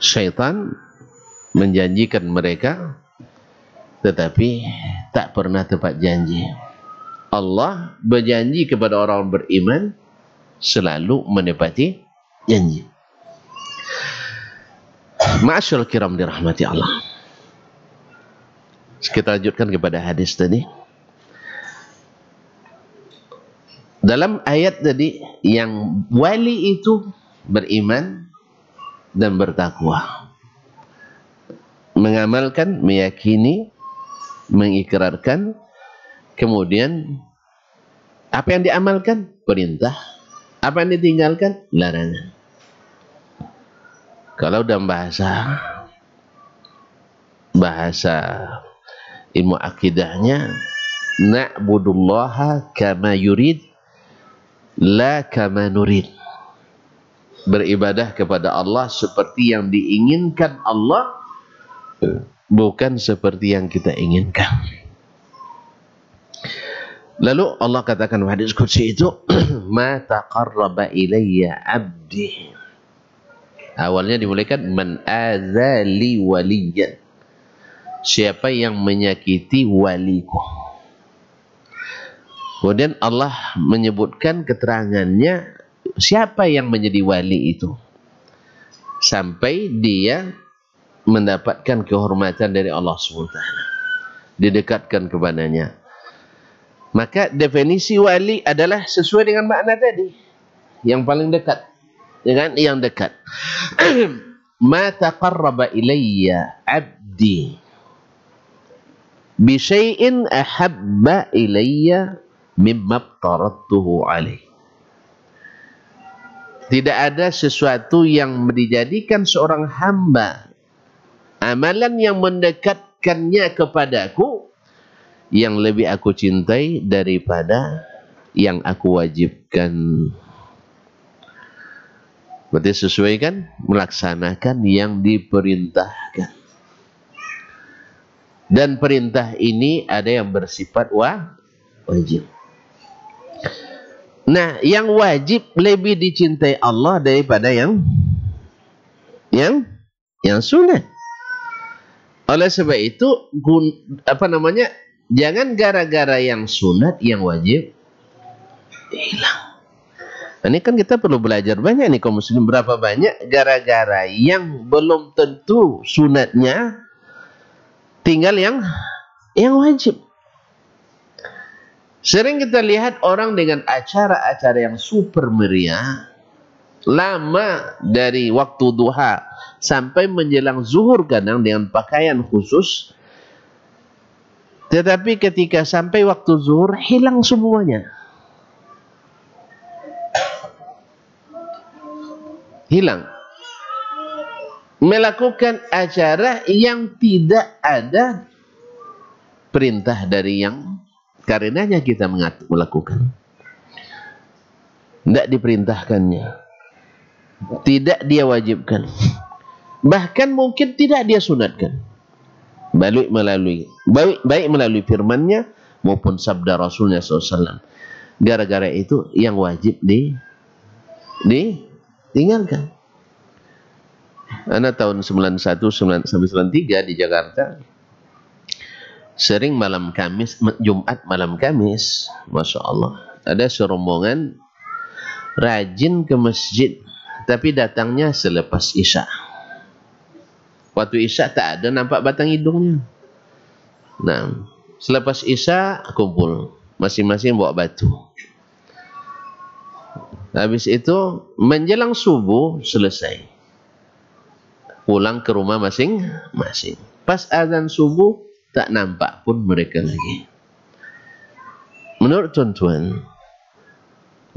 Syaitan menjanjikan mereka, tetapi tak pernah tepat janji. Allah berjanji kepada orang beriman, selalu menepati janji. Ma'asyiral kiram dirahmati Allah. Kita lanjutkan kepada hadis tadi. Dalam ayat tadi, yang wali itu beriman dan bertakwa, mengamalkan, meyakini, mengikrarkan, kemudian apa yang diamalkan? Perintah. Apa yang ditinggalkan? Larangan. Kalau dalam bahasa bahasa ilmu akidahnya, na'budullaha kama yurid la kama nurid. Beribadah kepada Allah seperti yang diinginkan Allah, bukan seperti yang kita inginkan. Lalu Allah katakan di hadis qudsi itu, ma taqarraba ilayya abdi. Awalnya dimulaikan man azali waliyan, siapa yang menyakiti waliku. Kemudian Allah menyebutkan keterangannya siapa yang menjadi wali itu, sampai dia mendapatkan kehormatan dari Allah SWT, didekatkan kepadanya. Maka definisi wali adalah sesuai dengan makna tadi, yang paling dekat dengan yang dekat. Ma taqarraba ilayya abdi bi syai'in ahabba ilayya mimma aftaradtuhu alaih. Tidak ada sesuatu yang dijadikan seorang hamba amalan yang mendekatkannya kepadaku yang lebih aku cintai daripada yang aku wajibkan. Berarti sesuai kan? Melaksanakan yang diperintahkan. Dan perintah ini ada yang bersifat wajib. Nah, yang wajib lebih dicintai Allah daripada yang sunat. Oleh sebab itu, jangan gara-gara yang sunat, yang wajib hilang. Ini kan kita perlu belajar banyak nih kaum muslim, berapa banyak gara-gara yang belum tentu sunatnya tinggal yang wajib. Sering kita lihat orang dengan acara-acara yang super meriah, lama dari waktu duha sampai menjelang zuhur, kadang dengan pakaian khusus, tetapi ketika sampai waktu zuhur hilang semuanya. Hilang. Melakukan acara yang tidak ada perintah dari yang karenanya kita melakukan. Tidak diperintahkannya, tidak dia wajibkan, bahkan mungkin tidak dia sunatkan. Baik melalui firman-Nya maupun sabda Rasulnya SAW. Gara-gara itu yang wajib ditinggalkan. Anak tahun 91 sampai 93 di Jakarta, sering malam Kamis, Jumat malam Kamis, Masya Allah, ada serombongan rajin ke masjid, tapi datangnya selepas Isya. Waktu Isya tak ada nampak batang hidungnya. Nah, selepas Isya kumpul, masing-masing bawa batu. Habis itu menjelang subuh selesai, pulang ke rumah masing-masing. Pas azan subuh tak nampak pun mereka lagi. Menurut tuan-tuan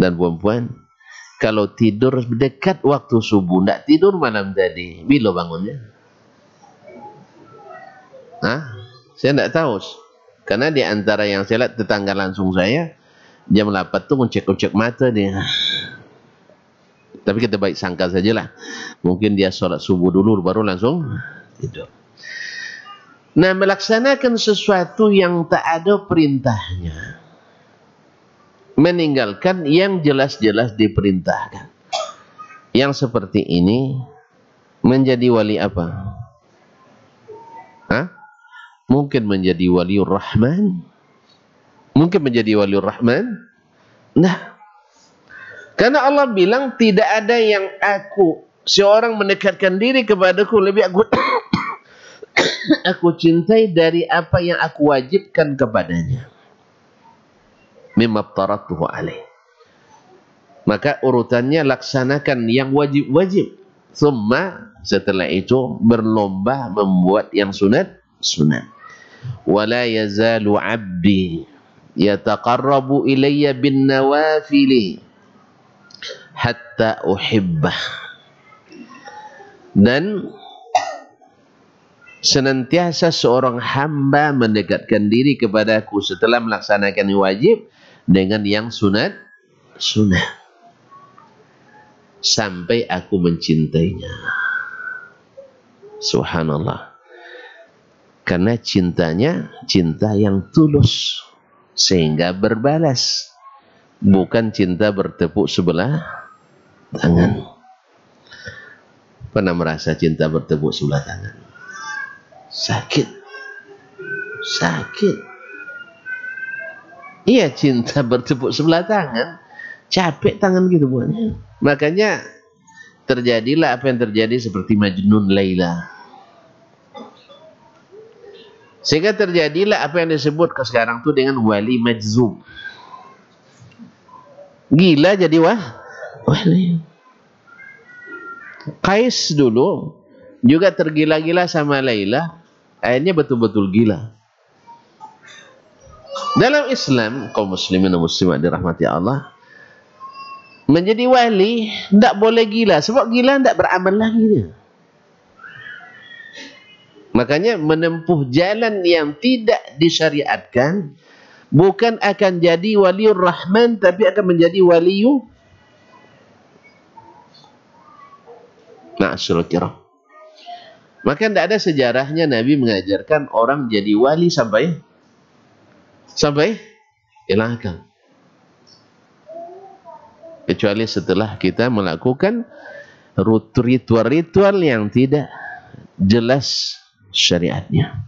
dan puan-puan, kalau tidur dekat waktu subuh, tak tidur malam tadi, bila bangunnya? Saya tak tahu. Karena di antara yang saya lihat tetangga langsung saya, jam 8 tu kuncek-kuncek mata dia. Tapi kita baik sangka sajalah. Mungkin dia solat subuh dulu baru langsung tidur. Nah, melaksanakan sesuatu yang tak ada perintahnya, meninggalkan yang jelas-jelas diperintahkan. Yang seperti ini menjadi wali apa? Mungkin menjadi waliur Rahman? Mungkin menjadi waliur Rahman? Nah, karena Allah bilang tidak ada yang seorang mendekatkan diri kepadaku lebih aku cintai dari apa yang aku wajibkan kepadanya. Mimma aftaradtuhu alaih. Maka urutannya laksanakan yang wajib-wajib. Setelah itu berlomba membuat yang sunat. Wala yazalu abdi yataqarrabu ilayya bin nawafili hatta uhibbah. Dan senantiasa seorang hamba mendekatkan diri kepadaku setelah melaksanakan wajib dengan yang sunat sampai aku mencintainya. Subhanallah. Karena cintanya cinta yang tulus sehingga berbalas, bukan cinta bertepuk sebelah tangan. Pernah merasa cinta bertepuk sebelah tangan? Sakit. Iya, cinta bertepuk sebelah tangan, capek tangan gitu buatnya. Makanya terjadilah apa yang terjadi seperti Majnun Laila. Sehingga terjadilah apa yang disebut sekarang tuh dengan wali majzum. Gila jadi wali. Qais dulu juga tergila-gila sama Laila, akhirnya betul-betul gila. Dalam Islam, kaum muslimin dan muslimat dirahmati Allah, menjadi wali tidak boleh gila, sebab gila tidak beramal lagi dia. Makanya menempuh jalan yang tidak disyariatkan bukan akan jadi waliur rahman, tapi akan menjadi waliyu ma'asyurul kiram. Maka tidak ada sejarahnya Nabi mengajarkan orang jadi wali sampai ilahkan. Kecuali setelah kita melakukan ritual-ritual yang tidak jelas syariatnya.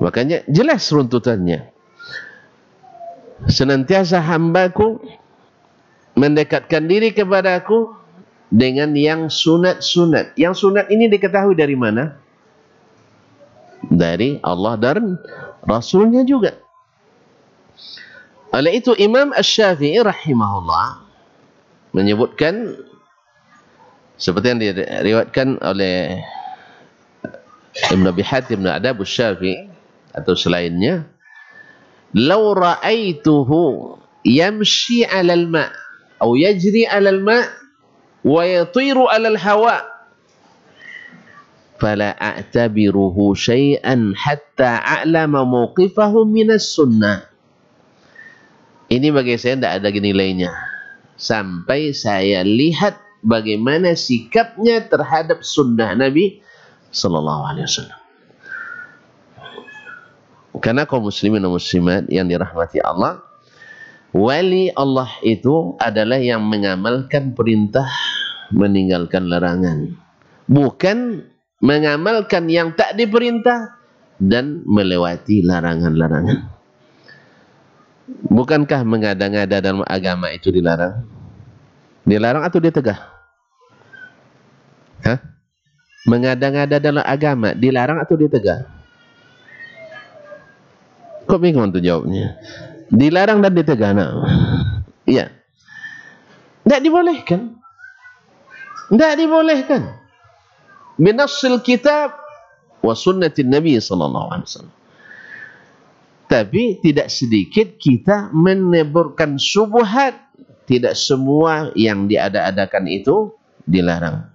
Makanya jelas runtutannya. Senantiasa hambaku mendekatkan diri kepadaku dengan yang sunat-sunat. Yang sunat ini diketahui dari mana? Dari Allah dan Rasulnya juga. Oleh itu Imam Asy-Syafi'i rahimahullah menyebutkan seperti yang diriwayatkan oleh Ibn Abi Hatim dan Adab Asy-Syafi'i atau selainnya, "Law ra'aituhu yamshi 'alal ma' atau yajri 'alal ma' wa yatiru 'alal hawa fala a'tabiruhu syai'an hatta a'lama mawqifahu minas sunnah." Ini bagi saya tidak ada nilainya sampai saya lihat bagaimana sikapnya terhadap sunnah Nabi sallallahu alaihi wasallam. Karena kaum muslimin dan muslimat yang dirahmati Allah, wali Allah itu adalah yang mengamalkan perintah, meninggalkan larangan, bukan mengamalkan yang tak diperintah dan melewati larangan-larangan. Bukankah mengada-ngada dalam agama itu dilarang? Dilarang atau ditegah? Hah? Mengada-ngada dalam agama dilarang atau ditegah? Kok bingung tuh jawabnya? Dilarang dan ditegah. Nah, iya. Tidak dibolehkan. Tidak dibolehkan. Binassil kitab wa sunnatin Nabi sallallahu alaihi wasallam. Tapi tidak sedikit kita meneburkan syubhat. Tidak semua yang diada-adakan itu dilarang.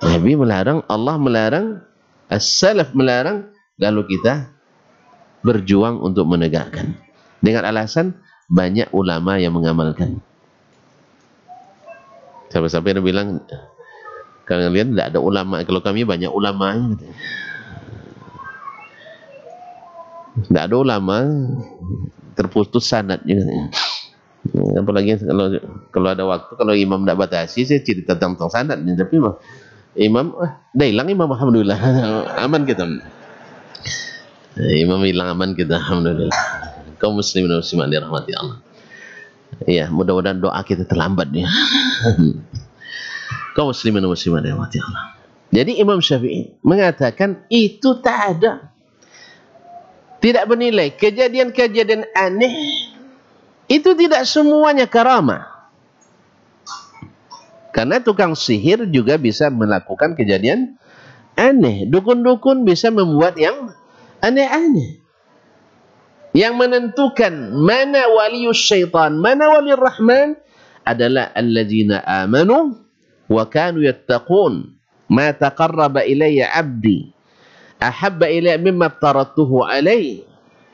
Nabi melarang, Allah melarang, as-salaf melarang, lalu kita berjuang untuk menegakkan. Dengan alasan banyak ulama yang mengamalkan. Sampai-sampai dia bilang, kalian tidak ada ulama, kalau kami banyak ulama. Tidak ada ulama, terputus sanadnya. Apalagi kalau ada waktu, kalau imam tidak batasi, saya cerita tentang sanadnya. Tapi imam, dah hilang imam, alhamdulillah, aman kita. Imam hilang, aman kita, alhamdulillah. Kaum muslimin dan muslimat dirahmati Allah. Ya, mudah-mudahan doa kita terlambat ya. Kaum muslimin dan muslimat dirahmati Allah. Jadi Imam Syafi'i mengatakan itu tak ada. Tidak bernilai. Kejadian-kejadian aneh itu tidak semuanya karamah. Karena tukang sihir juga bisa melakukan kejadian aneh. Dukun-dukun bisa membuat yang aneh-aneh. Yang menentukan mana walius syaitan, mana waliur rahman adalah alladzina amanu wa kanu yattaqun. ma taqarraba ilayya 'abdi ahabba ilayya mimma aftaratuhu alayhi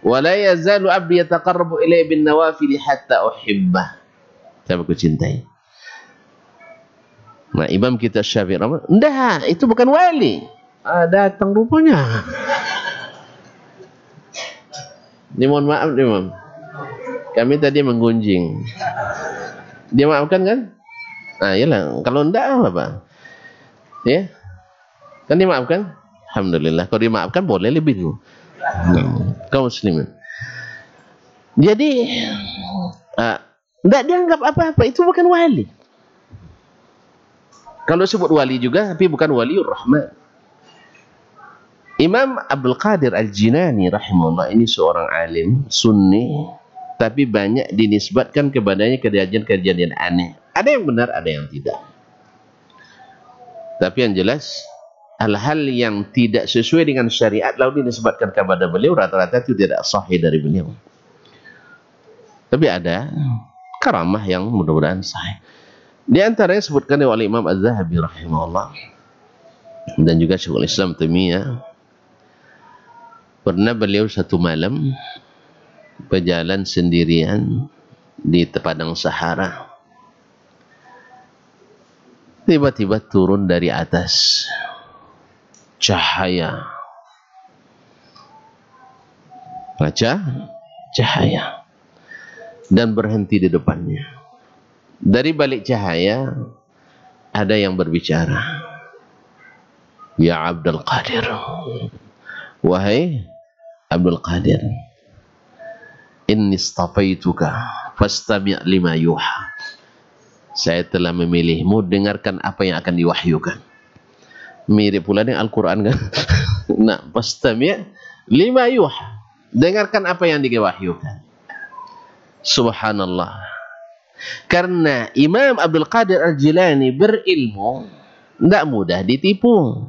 wa la yazalu 'abdi yataqarrabu ilayya bin nawafil hatta uhibbah. Saya aku cintai. Nah, Imam kita Syafi'i rahimahullah, enggak, itu bukan wali. Datang rupanya. Mohon maaf, Imam. Kami tadi menggunjing. Dia maafkan kan? Nah, iyalah. Kalau enggak apa? Ya? Kan dimaafkan? Alhamdulillah. Kalau dimaafkan boleh lebih dulu. Kaum muslimin. Jadi enggak dianggap apa-apa, itu bukan wali. Kalau sebut wali juga, tapi bukan waliur rahman. Imam Abdul Qadir Al-Jilani rahimahullah ini seorang alim sunni, tapi banyak dinisbatkan kepadanya kejadian-kejadian aneh. Ada yang benar, ada yang tidak. Tapi yang jelas, hal-hal yang tidak sesuai dengan syariat lalu dinisbatkan kepada beliau, rata-rata itu tidak sahih dari beliau. Tapi ada karamah yang mudah-mudahan sahih. Di antaranya sebutkan oleh Imam Az-Zahabi rahimahullah dan juga Syekhul Islam Taimiyah. Pernah beliau satu malam berjalan sendirian di padang Sahara. Tiba-tiba turun dari atas cahaya. Cahaya. Dan berhenti di depannya. Dari balik cahaya ada yang berbicara. Ya Abdul Qadir. Wahai Abdul Qadir, inni istafaituka fastami' lima yuha. Saya telah memilihmu, dengarkan apa yang akan diwahyukan. Mirip pula dengan Al-Quran kan? Nah, fastami' lima yuha. Dengarkan apa yang diwahyukan. Subhanallah. Karena Imam Abdul Qadir Al-Jilani berilmu, tidak mudah ditipu.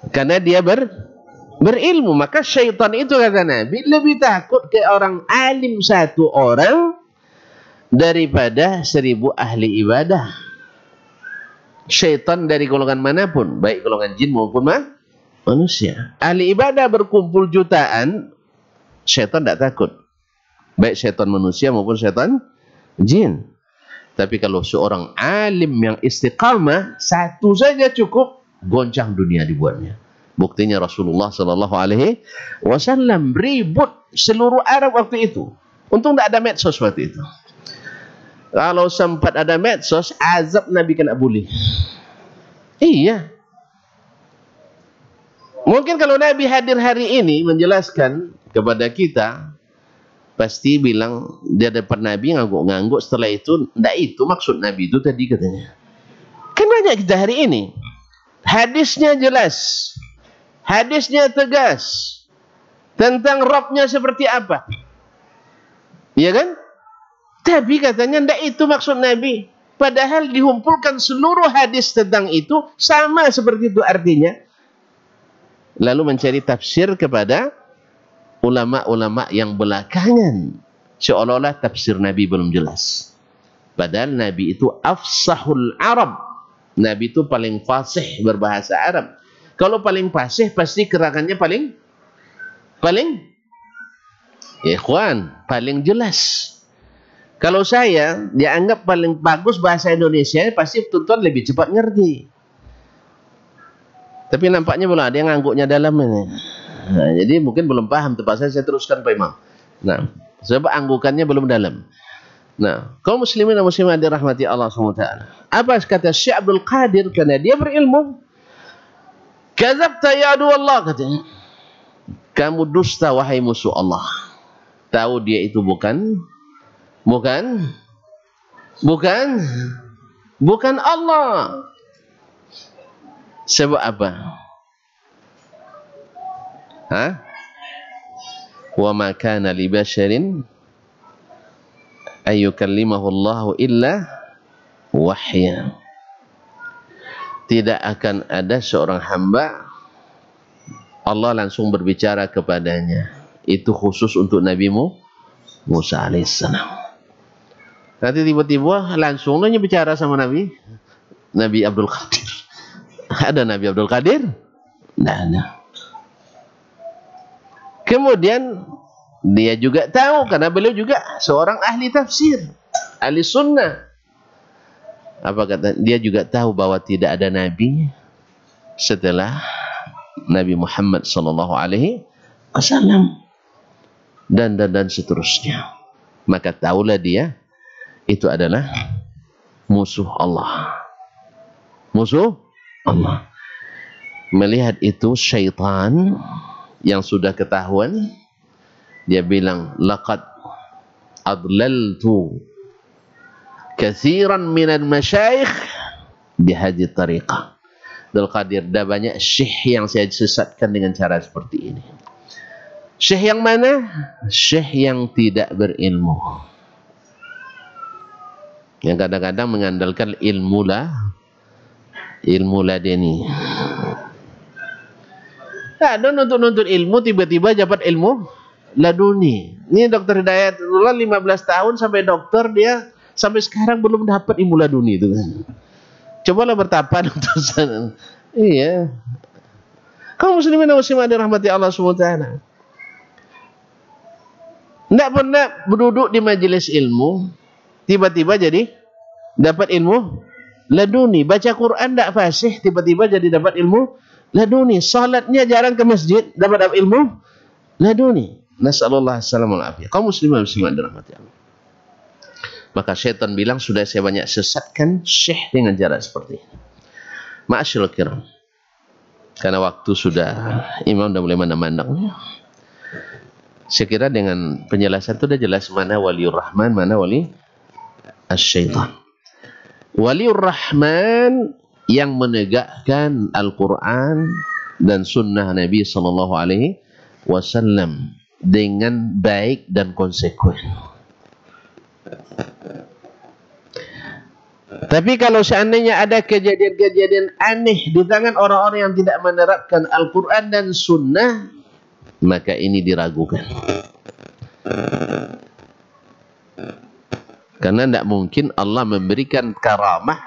Karena dia berilmu, maka syaitan itu kata Nabi lebih takut ke orang alim satu orang daripada 1000 ahli ibadah. Syaitan dari golongan manapun, baik golongan jin maupun manusia. Ahli ibadah berkumpul jutaan, syaitan tidak takut. Baik syaitan manusia maupun syaitan jin. Tapi kalau seorang alim yang istiqamah, satu saja cukup, goncang dunia dibuatnya. Buktinya Rasulullah sallallahu alaihi wasallam ribut seluruh Arab waktu itu. Untung tidak ada medsos waktu itu. Kalau sempat ada medsos, azab Nabi kena bully. Iya. Mungkin kalau Nabi hadir hari ini menjelaskan kepada kita, pasti bilang di depan Nabi ngangguk-ngangguk. Setelah itu, tidak itu maksud Nabi itu tadi katanya. Kan banyak kita hari ini. Hadisnya jelas, hadisnya tegas tentang Rabbnya seperti apa, ya kan? Tapi katanya tidak itu maksud Nabi. Padahal dihumpulkan seluruh hadis tentang itu sama seperti itu artinya. Lalu mencari tafsir kepada ulama-ulama yang belakangan, seolah-olah tafsir Nabi belum jelas. Padahal Nabi itu afsahul Arab. Nabi itu paling fasih berbahasa Arab. Kalau paling fasih pasti gerakannya paling ikhwan, paling jelas. Kalau saya dianggap paling bagus bahasa Indonesia, pasti tuan-tuan lebih cepat ngerti. Tapi nampaknya belum ada yang ngangguknya dalam ini. Nah, jadi mungkin belum paham. Terpaksa saya teruskan Pak Imam. Nah, sebab anggukannya belum dalam. Nah, kaum muslimin dan muslimat dirahmati Allah SWT. Apa kata Syekh Abdul Qadir? Karena dia berilmu. Kadzabta ya adu Allah, katanya. Kamu dusta wahai musuh Allah. Tahu dia itu bukan Allah. Sebab apa? Wa ma kana li basharin ayyukallimahu Allahu illa wahya. Tidak akan ada seorang hamba Allah langsung berbicara kepadanya. Itu khusus untuk Nabi Musa alaihissalam. Nanti tiba-tiba langsung aja bicara sama Nabi. Nabi Abdul Qadir. Ada Nabi Abdul Qadir? Tidak ada. Kemudian dia juga tahu, karena beliau juga seorang ahli tafsir, ahli sunnah. Apa kata dia? Juga tahu bahwa tidak ada nabi setelah Nabi Muhammad sallallahu alaihi wasallam, dan seterusnya. Maka tahulah dia itu adalah musuh Allah. Musuh Allah. Melihat itu syaitan yang sudah ketahuan, dia bilang, laqad adlaltu katsiran minal masyayikh bihadhihi tariqah. Abdul Qadir, dah banyak syekh yang saya sesatkan dengan cara seperti ini. Syekh yang mana? Syekh yang tidak berilmu, yang kadang-kadang mengandalkan ilmu ladeni. Ada nuntut ilmu, tiba-tiba dapat ilmu laduni. Ini Dr. Hidayatullah 15 tahun sampai dokter, dia sampai sekarang belum dapat ilmu laduni itu. Cobalah bertapa dokter sana. Iya. Kaum muslimin dan muslimat dirahmati Allah SWT. Tidak pernah berduduk di majelis ilmu, tiba-tiba jadi dapat ilmu laduni. Baca Quran tidak fasih, tiba-tiba jadi dapat ilmu laduni. Salatnya jarang ke masjid, dapat ilmu laduni. Nasallallahu alaihi wasallam. Kaum muslimin dan muslimat dirahmati Allah. Maka syaitan bilang, sudah saya banyak sesatkan syekh dengan cara seperti ini. Ma'asyiral kiram, karena waktu sudah, imam sudah mulai mandang-mandang. Saya kira dengan penjelasan itu sudah jelas mana waliur rahman, mana wali asyaitan. Waliur rahman yang menegakkan Al-Quran dan sunnah Nabi sallallahu alaihi wasallam dengan baik dan konsekuen. Tapi kalau seandainya ada kejadian-kejadian aneh di tangan orang-orang yang tidak menerapkan Al-Quran dan sunnah, maka ini diragukan. Karena tidak mungkin Allah memberikan karamah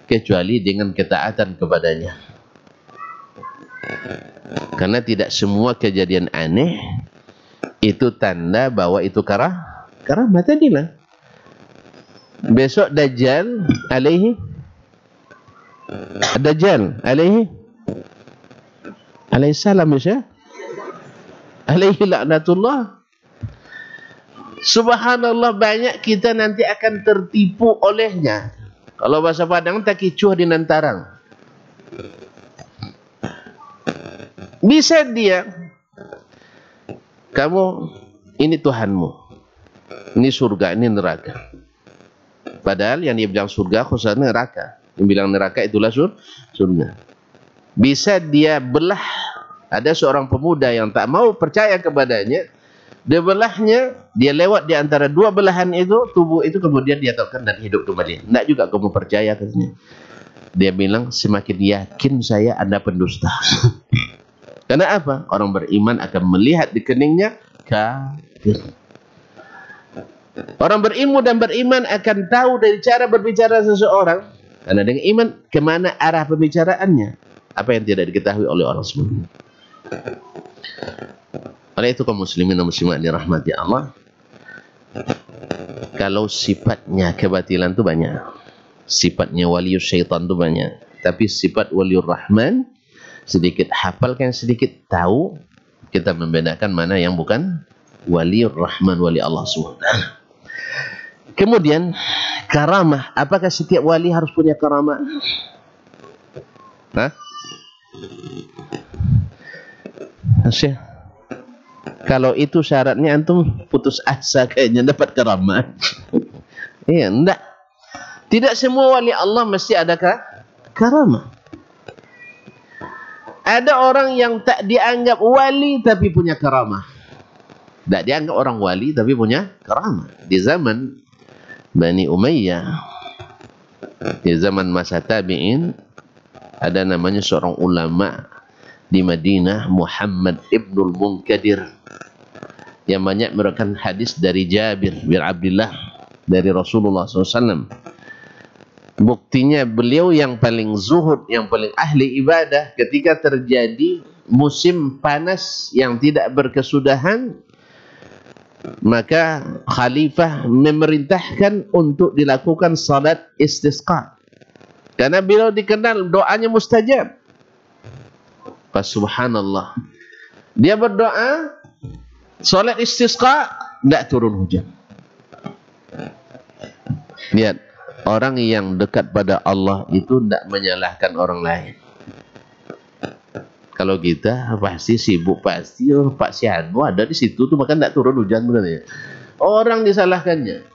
kecuali dengan ketaatan kepadanya. Karena tidak semua kejadian aneh itu tanda bahwa itu karamah tadilah. Besok Dajjal alaihi salam ya, alaihi laknatullah. Subhanallah, banyak kita nanti akan tertipu olehnya. Kalau bahasa Padang tak kicuh di nantarang. Bisa dia, kamu ini Tuhanmu, ini surga, ini neraka. Padahal yang dia bilang surga khususnya neraka, yang bilang neraka itulah surga. Bisa dia belah. Ada seorang pemuda yang tak mau percaya kepadanya, dia belahnya, dia lewat di antara dua belahan itu, tubuh itu, kemudian dia tahu dan hidup kembali. Tidak juga kamu percaya katanya. Dia bilang, semakin yakin saya Anda pendusta. Karena apa? Orang beriman akan melihat di keningnya kafir. Orang berilmu dan beriman akan tahu dari cara berbicara seseorang, karena dengan iman kemana arah pembicaraannya, apa yang tidak diketahui oleh orang sebelumnya. Oleh itu kaum muslimin dan muslimat dirahmati Allah, kalau sifatnya kebatilan itu banyak, sifatnya waliur syaitan itu banyak, tapi sifat waliur rahman sedikit hafalkan, sedikit tahu, kita membedakan mana yang bukan waliur rahman, wali Allah SWT. Kemudian karamah, apakah setiap wali harus punya karamah? Hah? Syekh, kalau itu syaratnya antum putus asa kayaknya dapat karamah. Iya, enggak. Tidak semua wali Allah mesti ada karamah. Ada orang yang tak dianggap wali tapi punya karamah. Tak dianggap orang wali tapi punya karamah. Di zaman Bani Umayyah, di zaman masa tabi'in, ada namanya seorang ulama di Madinah, Muhammad Ibnul Munkadir, yang banyak meriwayatkan hadis dari Jabir bin Abdullah dari Rasulullah SAW. Buktinya beliau yang paling zuhud, yang paling ahli ibadah, ketika terjadi musim panas yang tidak berkesudahan, maka khalifah memerintahkan untuk dilakukan salat istisqa. Karena beliau dikenal doanya mustajab. Pas subhanallah, dia berdoa salat istisqa, tidak turun hujan. Lihat, orang yang dekat pada Allah itu tidak menyalahkan orang lain. Kalau kita pasti sibuk, pasti Pak Sianu ada di situ tuh, maka tidak turun hujan benar. Orang disalahkannya.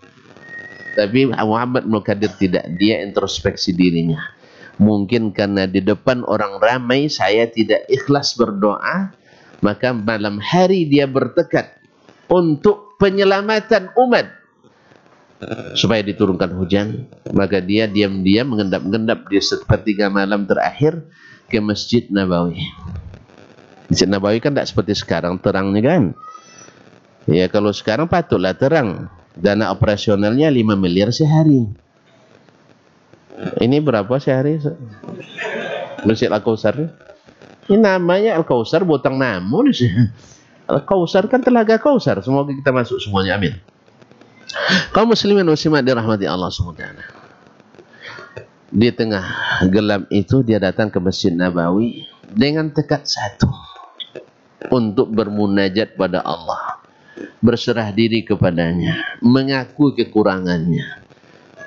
Tapi Muhammad Muqaddir tidak, dia introspeksi dirinya. Mungkin karena di depan orang ramai saya tidak ikhlas berdoa, maka malam hari dia bertekad untuk penyelamatan umat supaya diturunkan hujan. Maka dia diam-diam mengendap-endap di sepertiga malam terakhir ke Masjid Nabawi. Masjid Nabawi kan tidak seperti sekarang terangnya kan. Ya kalau sekarang patutlah terang. Dana operasionalnya 5 miliar sehari. Ini berapa sehari? Masjid Al-Kausar. Ini namanya Al-Kausar, botang namu sih. Al-Kausar kan telaga Kausar. Semoga kita masuk semuanya, amin. Kaum muslimin muslimat dirahmati Allah SWT. Di tengah gelap itu dia datang ke Masjid Nabawi dengan tekad satu, untuk bermunajat pada Allah, berserah diri kepadanya, mengakui kekurangannya,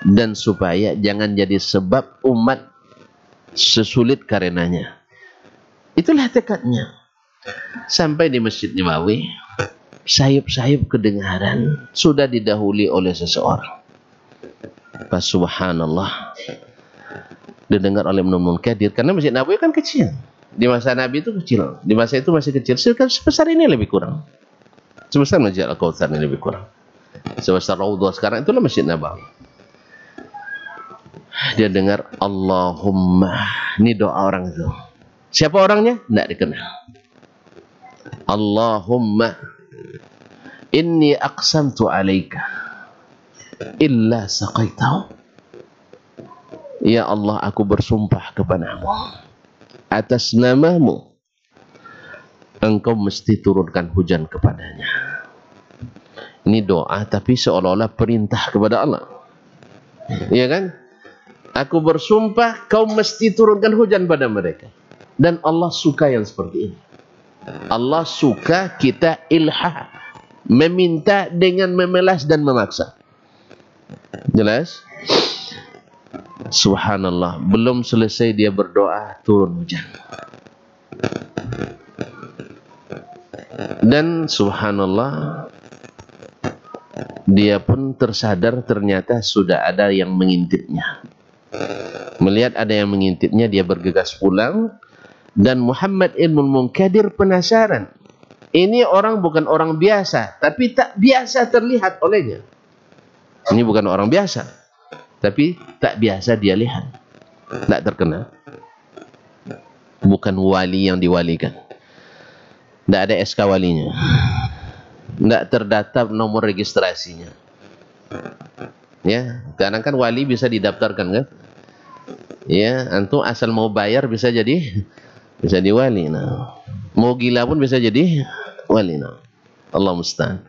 dan supaya jangan jadi sebab umat sesulit karenanya. Itulah tekadnya. Sampai di Masjid Nabawi, sayup-sayup kedengaran sudah didahului oleh seseorang. Pas subhanallah, didengar oleh Ibnu Munkadir. Karena Masjid Nabawi kan kecil. Di masa Nabi itu kecil. Di masa itu masih kecil. Sebesar ini lebih kurang. Sebesar Masjid Al-Kautsar ini lebih kurang. Sebesar Raudhah sekarang itulah Masjid Nabawi. Dia dengar Allahumma. Ini doa orang itu. Siapa orangnya? Tidak dikenal. Allahumma inni aqsamtu alaika illa saqaitahu. Ya Allah, aku bersumpah kepadamu atas namamu, engkau mesti turunkan hujan kepadanya. Ini doa tapi seolah-olah perintah kepada Allah. Iya kan? Aku bersumpah kau mesti turunkan hujan pada mereka. Dan Allah suka yang seperti ini. Allah suka kita ilhah, meminta dengan memelas dan memaksa. Jelas? Subhanallah, belum selesai dia berdoa, turun hujan. Dan subhanallah, dia pun tersadar ternyata sudah ada yang mengintipnya. Melihat ada yang mengintipnya, dia bergegas pulang. Dan Muhammad Ibnu Munkadir penasaran. Ini orang bukan orang biasa, tapi tak biasa terlihat olehnya. Ini bukan orang biasa, tapi tak biasa dia lihat. Tak terkenal. Bukan wali yang diwalikan. Tak ada SK walinya. Tak terdaftar nomor registrasinya. Ya, karena kan wali bisa didaftarkan kan? Ya, antum asal mau bayar bisa jadi wali. Nah, mau gila pun bisa jadi wali. Nah, Allah musta'an.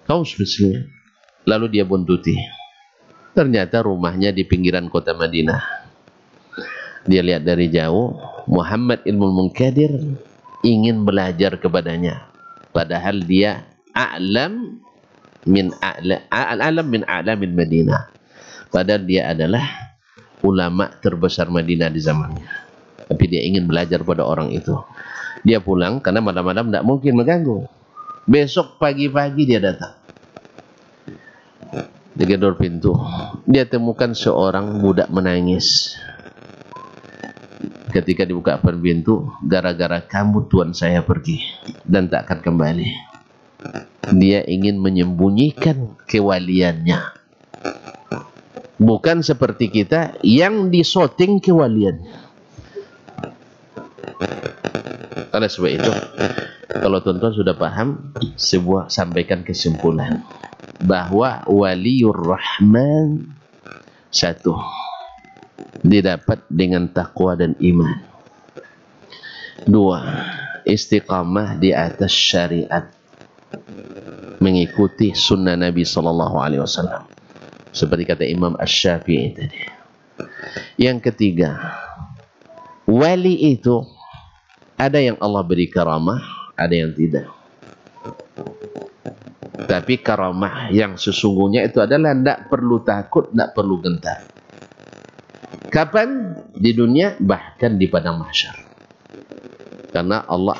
Kaum muslimin. Lalu dia buntuti. Ternyata rumahnya di pinggiran kota Madinah. Dia lihat dari jauh, Muhammad Ibnu Munkadir ingin belajar kepadanya. Padahal dia a'lam min a'lamin Madinah. Padahal dia adalah ulama terbesar Madinah di zamannya. Tapi dia ingin belajar pada orang itu. Dia pulang karena malam-malam tidak mungkin mengganggu. Besok pagi-pagi dia datang. Digedor pintu. Dia temukan seorang budak menangis. Ketika dibuka pintu, gara-gara kamu tuan saya pergi dan tak akan kembali. Dia ingin menyembunyikan kewaliannya. Bukan seperti kita yang disoting kewaliannya. Oleh sebab itu, kalau tuan-tuan sudah paham, sampaikan kesimpulan bahwa waliur rahman Satu, didapat dengan takwa dan iman. Dua, istiqamah di atas syariat, mengikuti sunnah Nabi SAW, seperti kata Imam Asy-Syafi'i tadi. Yang ketiga, wali itu ada yang Allah beri karamah, ada yang tidak. Tapi karamah yang sesungguhnya itu adalah tidak perlu takut, tidak perlu gentar. Kapan? Di dunia, bahkan di padang mahsyar. Karena Allah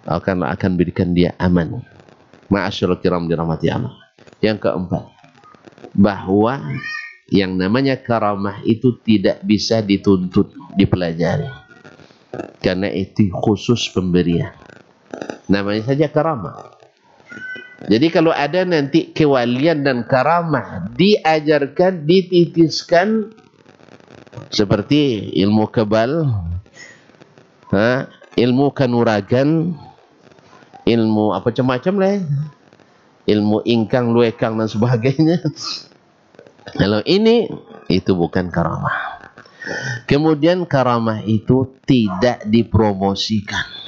akan berikan dia aman. Ma'asyiral kiram dirahmati Allah. Yang keempat, bahwa yang namanya karamah itu tidak bisa dituntut, dipelajari. Karena itu khusus pemberian. Namanya saja karamah. Jadi kalau ada nanti kewalian dan karamah diajarkan, dititiskan seperti ilmu kebal, ilmu kanuragan, ilmu apa macam-macam lah, ilmu ingkang, luekang dan sebagainya. Kalau ini, itu bukan karamah. Kemudian karamah itu tidak dipromosikan.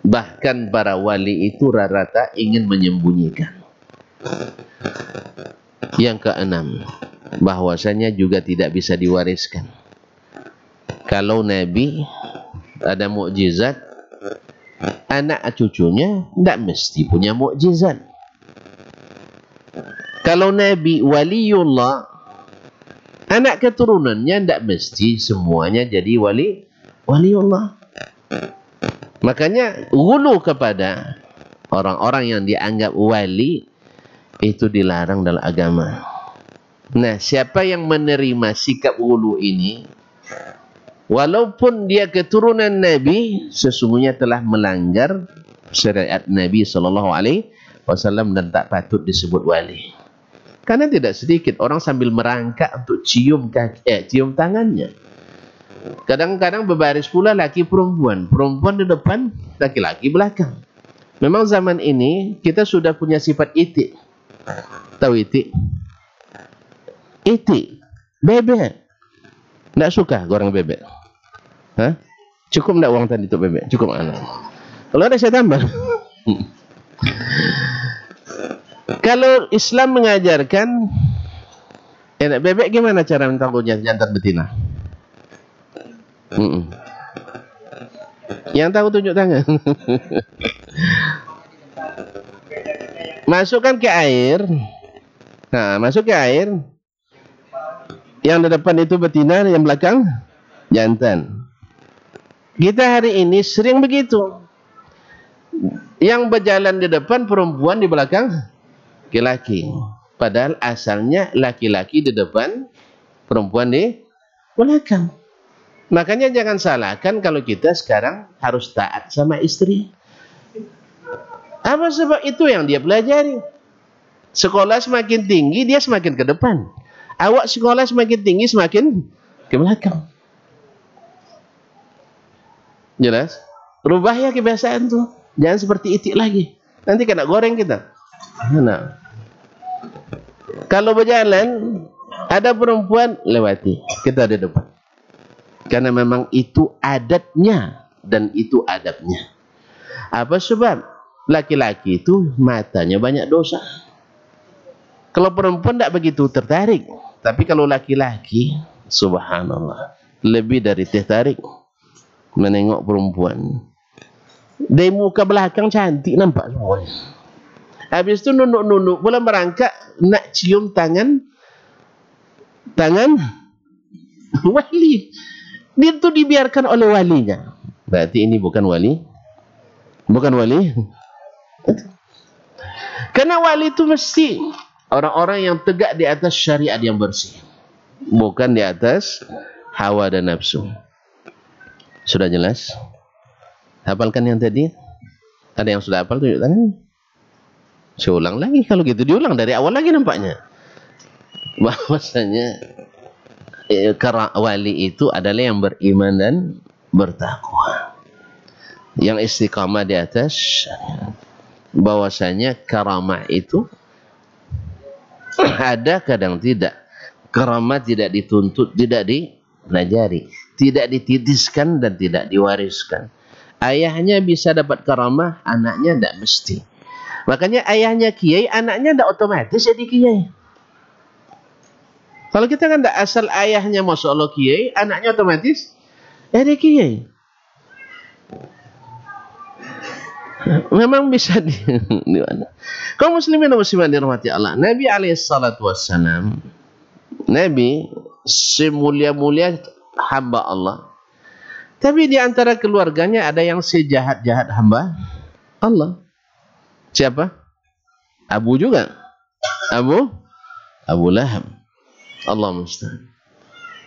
Bahkan para wali itu rata-rata ingin menyembunyikan. Yang keenam, bahwasanya juga tidak bisa diwariskan. Kalau Nabi ada mukjizat, anak cucunya tidak mesti punya mukjizat. Kalau Nabi waliullah, anak keturunannya tidak mesti semuanya jadi waliullah. Makanya ghulu kepada orang-orang yang dianggap wali itu dilarang dalam agama. Nah, siapa yang menerima sikap ghulu ini, walaupun dia keturunan Nabi, sesungguhnya telah melanggar syariat Nabi SAW dan tak patut disebut wali. Karena tidak sedikit orang sambil merangkak untuk cium tangannya. Kadang-kadang berbaris pula laki perempuan, perempuan di depan, laki-laki belakang. Memang zaman ini kita sudah punya sifat itik. Tahu itik? Itik, bebek. Tidak suka orang bebek. Cukup tidak uang tadi untuk bebek? Cukup anak. Kalau ada saya tambah. Kalau Islam mengajarkan, bebek gimana cara menangguhnya jantan betina? Yang tahu tunjuk tangan. Masukkan ke air. Nah, masuk ke air. Yang di depan itu betina, yang belakang jantan. Kita hari ini sering begitu. Yang berjalan di depan perempuan, di belakang laki-laki. Padahal asalnya laki-laki di depan, perempuan di belakang. Makanya jangan salahkan kalau kita sekarang harus taat sama istri. Apa sebab itu yang dia pelajari? Sekolah semakin tinggi, dia semakin ke depan. Awak sekolah semakin tinggi, semakin ke belakang. Jelas? Rubah ya kebiasaan tuh. Jangan seperti itik lagi. Nanti kena goreng kita. Nah. Kalau berjalan, ada perempuan, lewati. Kita di depan. Karena memang itu adatnya dan itu adabnya. Apa sebab? Laki-laki itu matanya banyak dosa. Kalau perempuan tidak begitu tertarik. Tapi kalau laki-laki, subhanallah, lebih dari tertarik menengok perempuan. Dari muka belakang cantik nampak semua. Habis itu nunduk-nunduk pula merangkak nak cium tangan wali. Dia itu dibiarkan oleh walinya. Berarti ini bukan wali. Bukan wali. Karena wali itu mesti orang-orang yang tegak di atas syariat yang bersih. Bukan di atas hawa dan nafsu. Sudah jelas? Hafalkan yang tadi? Ada yang sudah hafal tunjuk tangan? Saya ulang lagi. Kalau gitu diulang dari awal lagi nampaknya. Bahwasanya wali itu adalah yang beriman dan bertakwa, yang istiqamah di atas. Bahwasanya karamah itu Ada, kadang tidak. Keramat tidak dituntut, tidak dipelajari, tidak dititiskan dan tidak diwariskan. Ayahnya bisa dapat karamah, anaknya tidak mesti. Makanya ayahnya kiai, anaknya tidak otomatis jadi kiai. Kalau kita kan tidak asal ayahnya masya Allah kiai, anaknya otomatis jadi kiai. Memang bisa di mana? Kaum muslimin dan muslimat dirahmati Allah. Nabi alaihissalatu wassalam, Nabi semulia-mulia hamba Allah. Tapi di antara keluarganya ada yang sejahat-jahat hamba Allah. Siapa? Abu juga. Abu Lahab. Allah musta'an.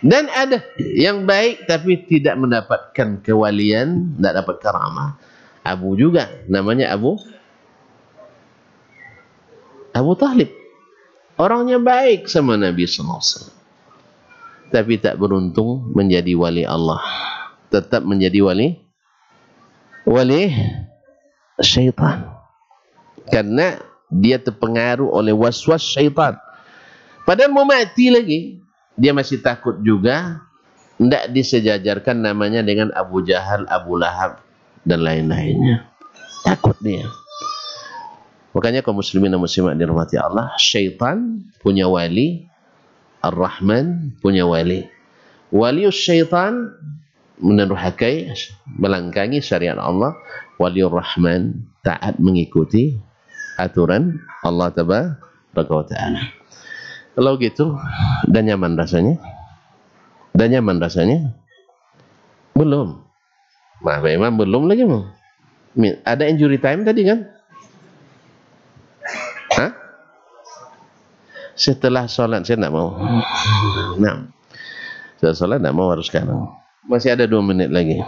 Dan ada yang baik tapi tidak mendapatkan kewalian, tidak dapat karamah. Abu juga, namanya Abu Talib. Orangnya baik sama Nabi SAW, tapi tak beruntung menjadi wali Allah. Tetap menjadi wali syaitan, karena dia terpengaruh oleh waswas syaitan. Padahal mau mati lagi, dia masih takut juga. Tidak disejajarkan namanya dengan Abu Jahal, Abu Lahab dan lain-lainnya. Takut dia. Makanya kaum muslimin dan muslimat dirahmati Allah, syaitan punya wali, Ar-Rahman punya wali. Walius syaitan menerhakai, melangkangi syariat Allah. Waliur Rahman taat mengikuti aturan Allah tabaraka wa ta'ala. Kalau gitu, dan nyaman rasanya? Dan nyaman rasanya? Belum. Memang belum lagi mau. Ada injury time tadi kan? Hah? Setelah sholat saya tidak mau. Nah, setelah sholat tidak mau, harus sekarang. Masih ada 2 menit lagi.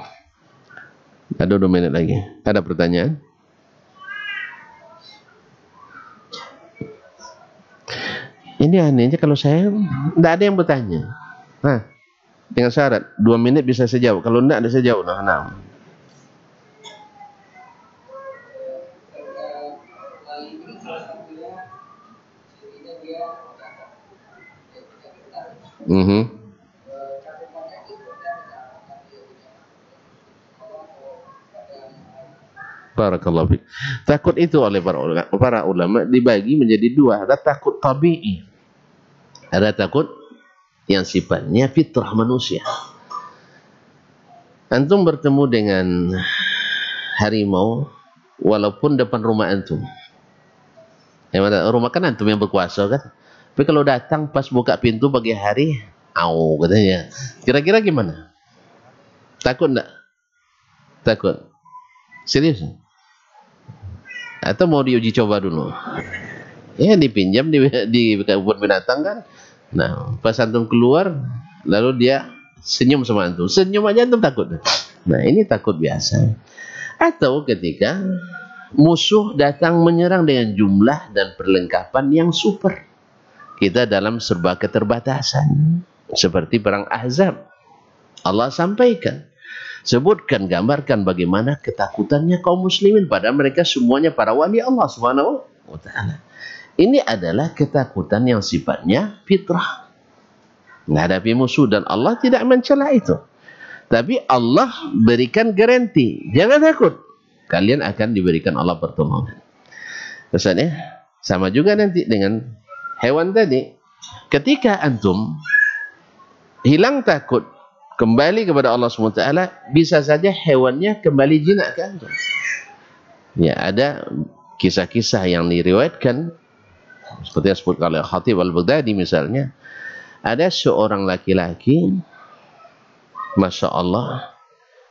Ada 2 menit lagi. Ada pertanyaan? Ini anehnya kalau saya tidak ada yang bertanya. Nah, dengan syarat 2 menit bisa saya jawab. Kalau tidak, ada saya jawab. Nah. Barakallahu fiik. Takut itu oleh para ulama dibagi menjadi 2. Ada takut tabi'i, ada takut yang sifatnya fitrah manusia. Antum bertemu dengan harimau walaupun depan rumah antum. Rumah kan antum yang berkuasa kan. Tapi kalau datang pas buka pintu pagi hari, au katanya. Kira-kira gimana? Takut enggak? Takut. Serius? Atau mau diuji coba dulu? Ya dipinjam di kebun binatang kan. Nah, pas antum keluar, lalu dia senyum sama antum. Senyum aja antum takut. Nah, ini takut biasa. Atau ketika musuh datang menyerang dengan jumlah dan perlengkapan yang super. Kita dalam serba keterbatasan. Seperti perang Ahzab. Allah sampaikan, sebutkan, gambarkan bagaimana ketakutannya kaum muslimin, padahal mereka semuanya para wali Allah Subhanahu wa ta'ala. Ini adalah ketakutan yang sifatnya fitrah, menghadapi musuh, dan Allah tidak mencela itu. Tapi Allah berikan garansi, jangan takut, kalian akan diberikan Allah pertolongan. Maksudnya sama juga nanti dengan hewan tadi. Ketika antum hilang takut, kembali kepada Allah SWT, bisa saja hewannya kembali jinak ke antum. Ya, ada kisah-kisah yang diriwayatkan, seperti yang disebut oleh Khatib Al-Baghdadi misalnya. Ada seorang laki-laki, Masya Allah,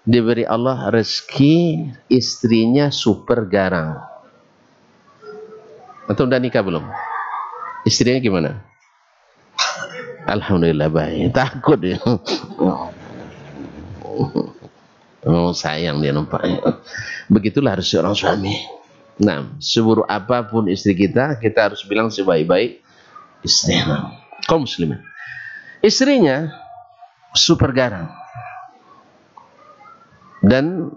diberi Allah rezeki istrinya super garang. Atau udah nikah belum? Istrinya gimana? Alhamdulillah baik. Takut dia. Oh, sayang dia nampaknya. Begitulah harus seorang suami. Nah, seburuk apapun istri kita, kita harus bilang sebaik-baik istri. Kaum muslimin, istrinya super garang. Dan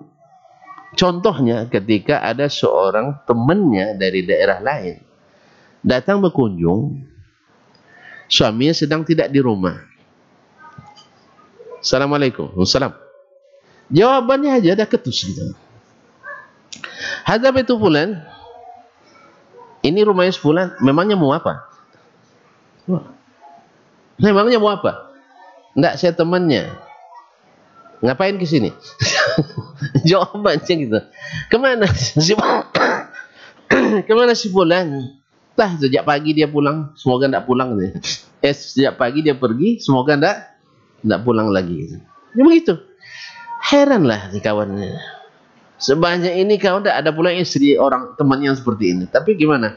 contohnya ketika ada seorang temannya dari daerah lain datang berkunjung, Suaminya sedang tidak di rumah. Assalamualaikum. Wassalam. Jawabannya aja ada ketus gitu. Hadap itu fulan. Ini rumahnya sebulan. Memangnya mau apa? Memangnya mau apa? Enggak, saya temannya. Ngapain ke sini? Jawabannya gitu. Kemana si kemana si fulan? Tah, sejak pagi dia pulang, semoga enggak pulang. Sejak pagi dia pergi, semoga enggak pulang lagi. Ya begitu. Heranlah si kawannya. Sebanyak ini kawan enggak ada pula istri orang teman yang seperti ini. Tapi gimana?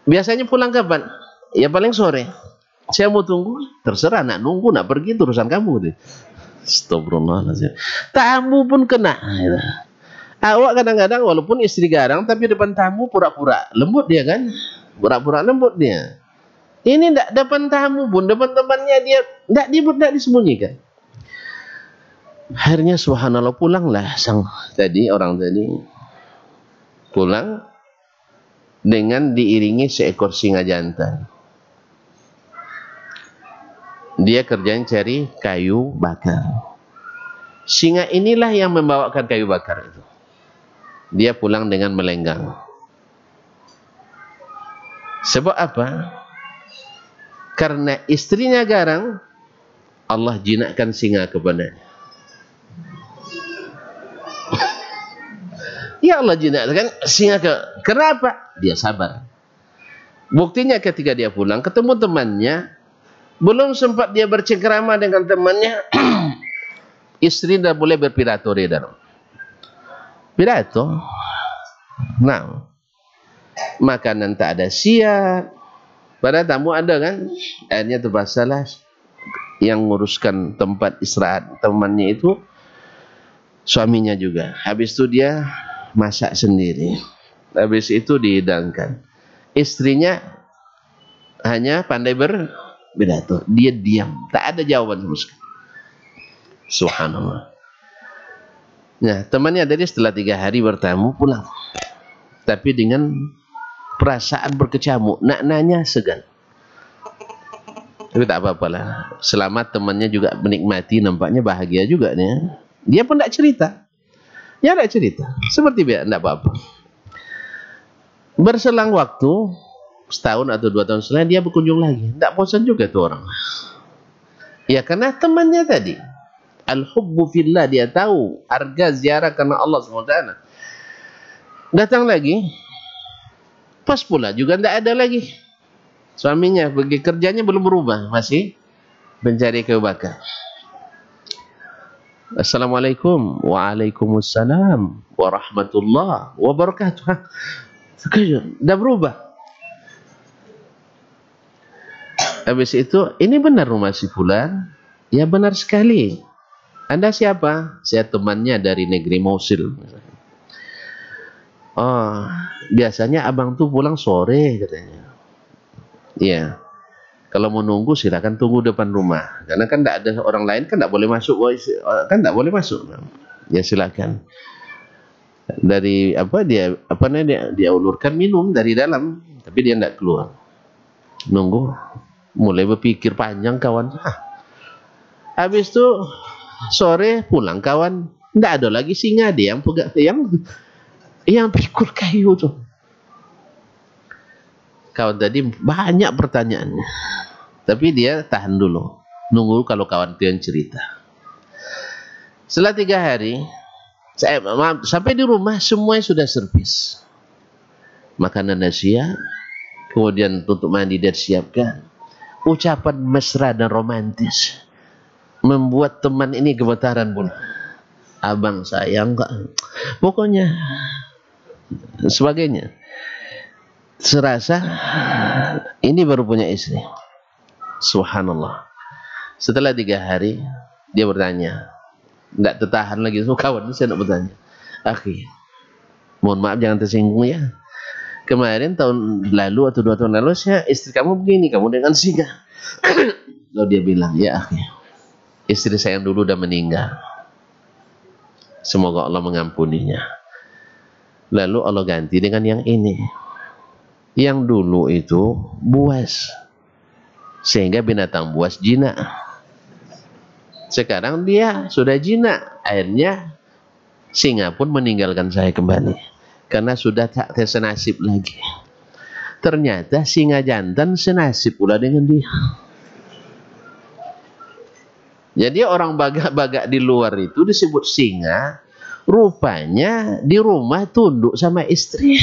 Biasanya pulang kapan? Ya paling sore. Saya mau tunggu, terserah nak nunggu, nak pergi itu urusan kamu. Astagfirullahaladzim. Tamu pun kena. Awak kadang-kadang walaupun istri garang, tapi depan tamu pura-pura lembut dia kan? Pura-pura lembut dia. Ini tidak depan tamu pun, depan temannya dia tidak disembunyikan. Akhirnya subhanallah pulanglah orang tadi pulang dengan diiringi seekor singa jantan. Dia kerjanya cari kayu bakar. Singa inilah yang membawakan kayu bakar itu. Dia pulang dengan melenggang. Sebab apa? Karena istrinya garang, Allah jinakkan singa kepadanya. Ya Allah jinakkan singa kenapa? Dia sabar. Buktinya ketika dia pulang, ketemu temannya, belum sempat dia bercengkerama dengan temannya, istri dah boleh berpidato di dalam. Pidato. Nah, makanan tak ada siap. Pada tamu ada kan? Akhirnya terpaksalah yang nguruskan tempat istirahat temannya itu suaminya juga. Habis itu dia masak sendiri. Habis itu dihidangkan. Istrinya hanya pandai berpidato. Dia diam. Tak ada jawaban sama sekali. Subhanallah. Nah, temannya tadi setelah 3 hari bertamu pulang. Tapi dengan perasaan berkecamuk, nak nanya segan. Tapi tak apa-apalah. Selamat temannya juga menikmati, nampaknya bahagia juga nih. Dia pun tak cerita. Dia tak cerita. Seperti biasa, tak apa-apa. Berselang waktu, setahun atau 2 tahun setelah dia berkunjung lagi. Tak bosan juga tuh orang. Ya karena temannya tadi. Al-hubbu fillah, dia tahu harga ziarah karena Allah SWT. Datang lagi. Pas pula juga tidak ada lagi. Suaminya pergi kerjanya belum berubah, masih mencari kayu bakar. Assalamualaikum. Waalaikumsalam warahmatullahi wabarakatuh. Dah berubah. Habis itu, ini benar rumah si fulan? Ya benar sekali. Anda siapa? Saya temannya dari negeri Mosul. Oh, biasanya abang tuh pulang sore katanya. Iya. Kalau mau nunggu silakan tunggu depan rumah. Karena kan tidak ada orang lain kan tidak boleh masuk. Kan tidak boleh masuk. Ya silakan. Dari dia ulurkan minum dari dalam, tapi dia tidak keluar. Nunggu. Mulai berpikir panjang kawan. Habis itu sore pulang kawan. Tidak ada lagi singa dia yang pegang yang pikul kayu tuh. Kawan tadi banyak pertanyaannya, tapi dia tahan dulu, nunggu kalau kawan itu yang cerita. Setelah 3 hari, sampai di rumah semuanya sudah servis, makanan dah siap, kemudian untuk mandi dia siapkan, ucapan mesra dan romantis, membuat teman ini gemetaran pun. Abang sayang kak, pokoknya sebagainya. Serasa ini baru punya istri. Subhanallah. Setelah 3 hari dia bertanya, tidak tertahan lagi. So kawan saya nak bertanya, akhi, mohon maaf jangan tersinggung ya. Kemarin tahun lalu atau 2 tahun lalu istri kamu begini, kamu dengan singa. Lalu dia bilang, ya akhi, istri saya yang dulu udah meninggal. Semoga Allah mengampuninya. Lalu Allah ganti dengan yang ini. Yang dulu itu buas. sehingga binatang buas jinak. Sekarang dia sudah jinak, akhirnya singa pun meninggalkan saya kembali karena sudah tak senasib lagi. Ternyata singa jantan senasib pula dengan dia. Jadi orang bagak-bagak di luar itu disebut singa, rupanya di rumah tunduk sama istri.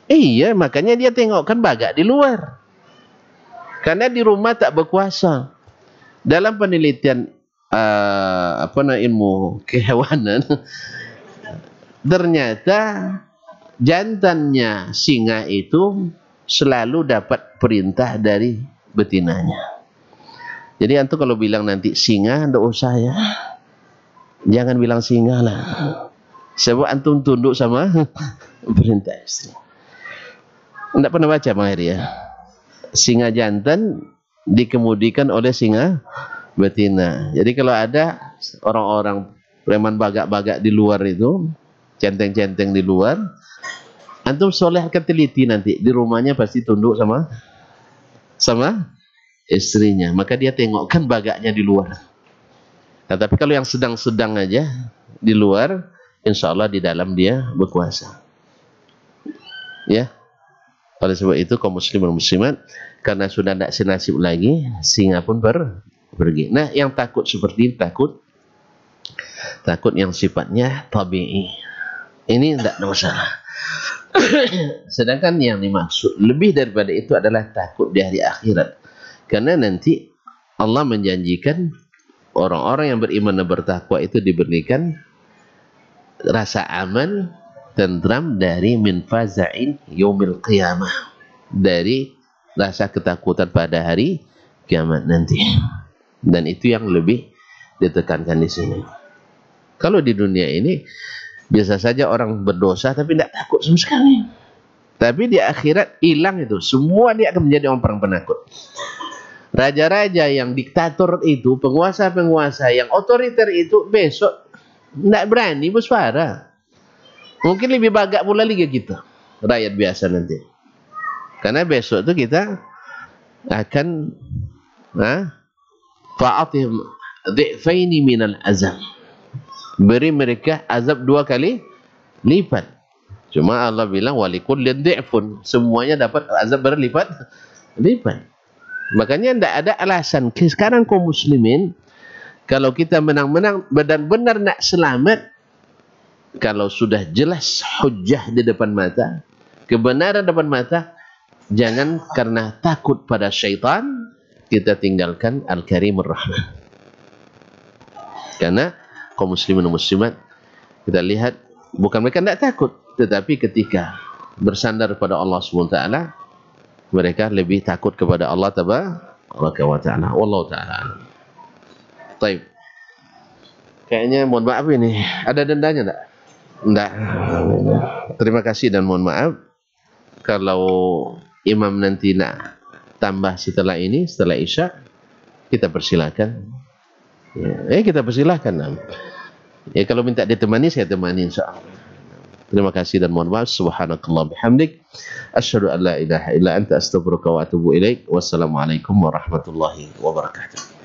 Iya, makanya dia tengokkan bagak di luar. Karena di rumah tak berkuasa. Dalam penelitian ilmu kehewanan, ternyata jantannya singa itu selalu dapat perintah dari betinanya. Jadi antum kalau bilang nanti singa, ndak usah ya. Jangan bilang singa lah. Sebab antum tunduk sama perintah istri. Ndak pernah baca Bang Heri ya? Singa jantan dikemudikan oleh singa betina. Jadi kalau ada orang-orang preman bagak-bagak di luar itu, centeng-centeng di luar, antum solehkan teliti nanti di rumahnya pasti tunduk sama istrinya. Maka dia tengokkan bagaknya di luar. Nah, tapi kalau yang sedang-sedang aja di luar, insya Allah di dalam dia berkuasa. Ya. Oleh sebab itu kaum muslimin dan muslimat, karena sudah tidak senasib lagi, singa pun pergi. Nah, yang takut seperti ini, takut yang sifatnya tabi'i. Ini tidak ada masalah. Sedangkan yang dimaksud lebih daripada itu adalah takut di hari akhirat. Karena nanti Allah menjanjikan orang-orang yang beriman dan bertakwa itu diberikan rasa aman, tentram dari min faza'in yaumil qiyamah, dari rasa ketakutan pada hari kiamat nanti. Dan itu yang lebih ditekankan di sini. Kalau di dunia ini biasa saja orang berdosa tapi tidak takut sama sekali. Tapi di akhirat hilang itu, semua dia akan menjadi orang penakut. Raja-raja yang diktator itu, penguasa-penguasa yang otoriter itu besok tidak berani bersuara. Mungkin lebih bagak pula lagi kita, rakyat biasa nanti. Karena besok itu kita akan fa'atihim dhi'faini minal azab. Beri mereka azab 2 kali lipat. Cuma Allah bilang walikullin dhi'fun, semuanya dapat azab berlipat-lipat. Makanya tidak ada alasan sekarang kaum muslimin kalau kita menang-menang benar-benar nak selamat, kalau sudah jelas hujjah di depan mata, kebenaran depan mata, jangan karena takut pada syaitan kita tinggalkan Al-Karimur Rahman. Karena kaum muslimin dan muslimat, kita lihat bukan mereka tidak takut, tetapi ketika bersandar pada Allah SWT, mereka lebih takut kepada Allah Tabaraka wa Ta'ala. Wallahu ta'ala. Baik. Kayaknya mohon maaf ini, ada dendanya enggak? Enggak. Terima kasih dan mohon maaf kalau imam nanti nak tambah setelah ini, setelah Isya, kita persilakan. Ya, kita persilakan. Ya, kalau minta ditemani, saya temani insyaallah. Terima kasih dan mohon maaf. Subhanakallah bihamdik, asyhadu an la ilaha illa anta, astaghfiruka wa atubu ilaik. Wassalamualaikum warahmatullahi wabarakatuh.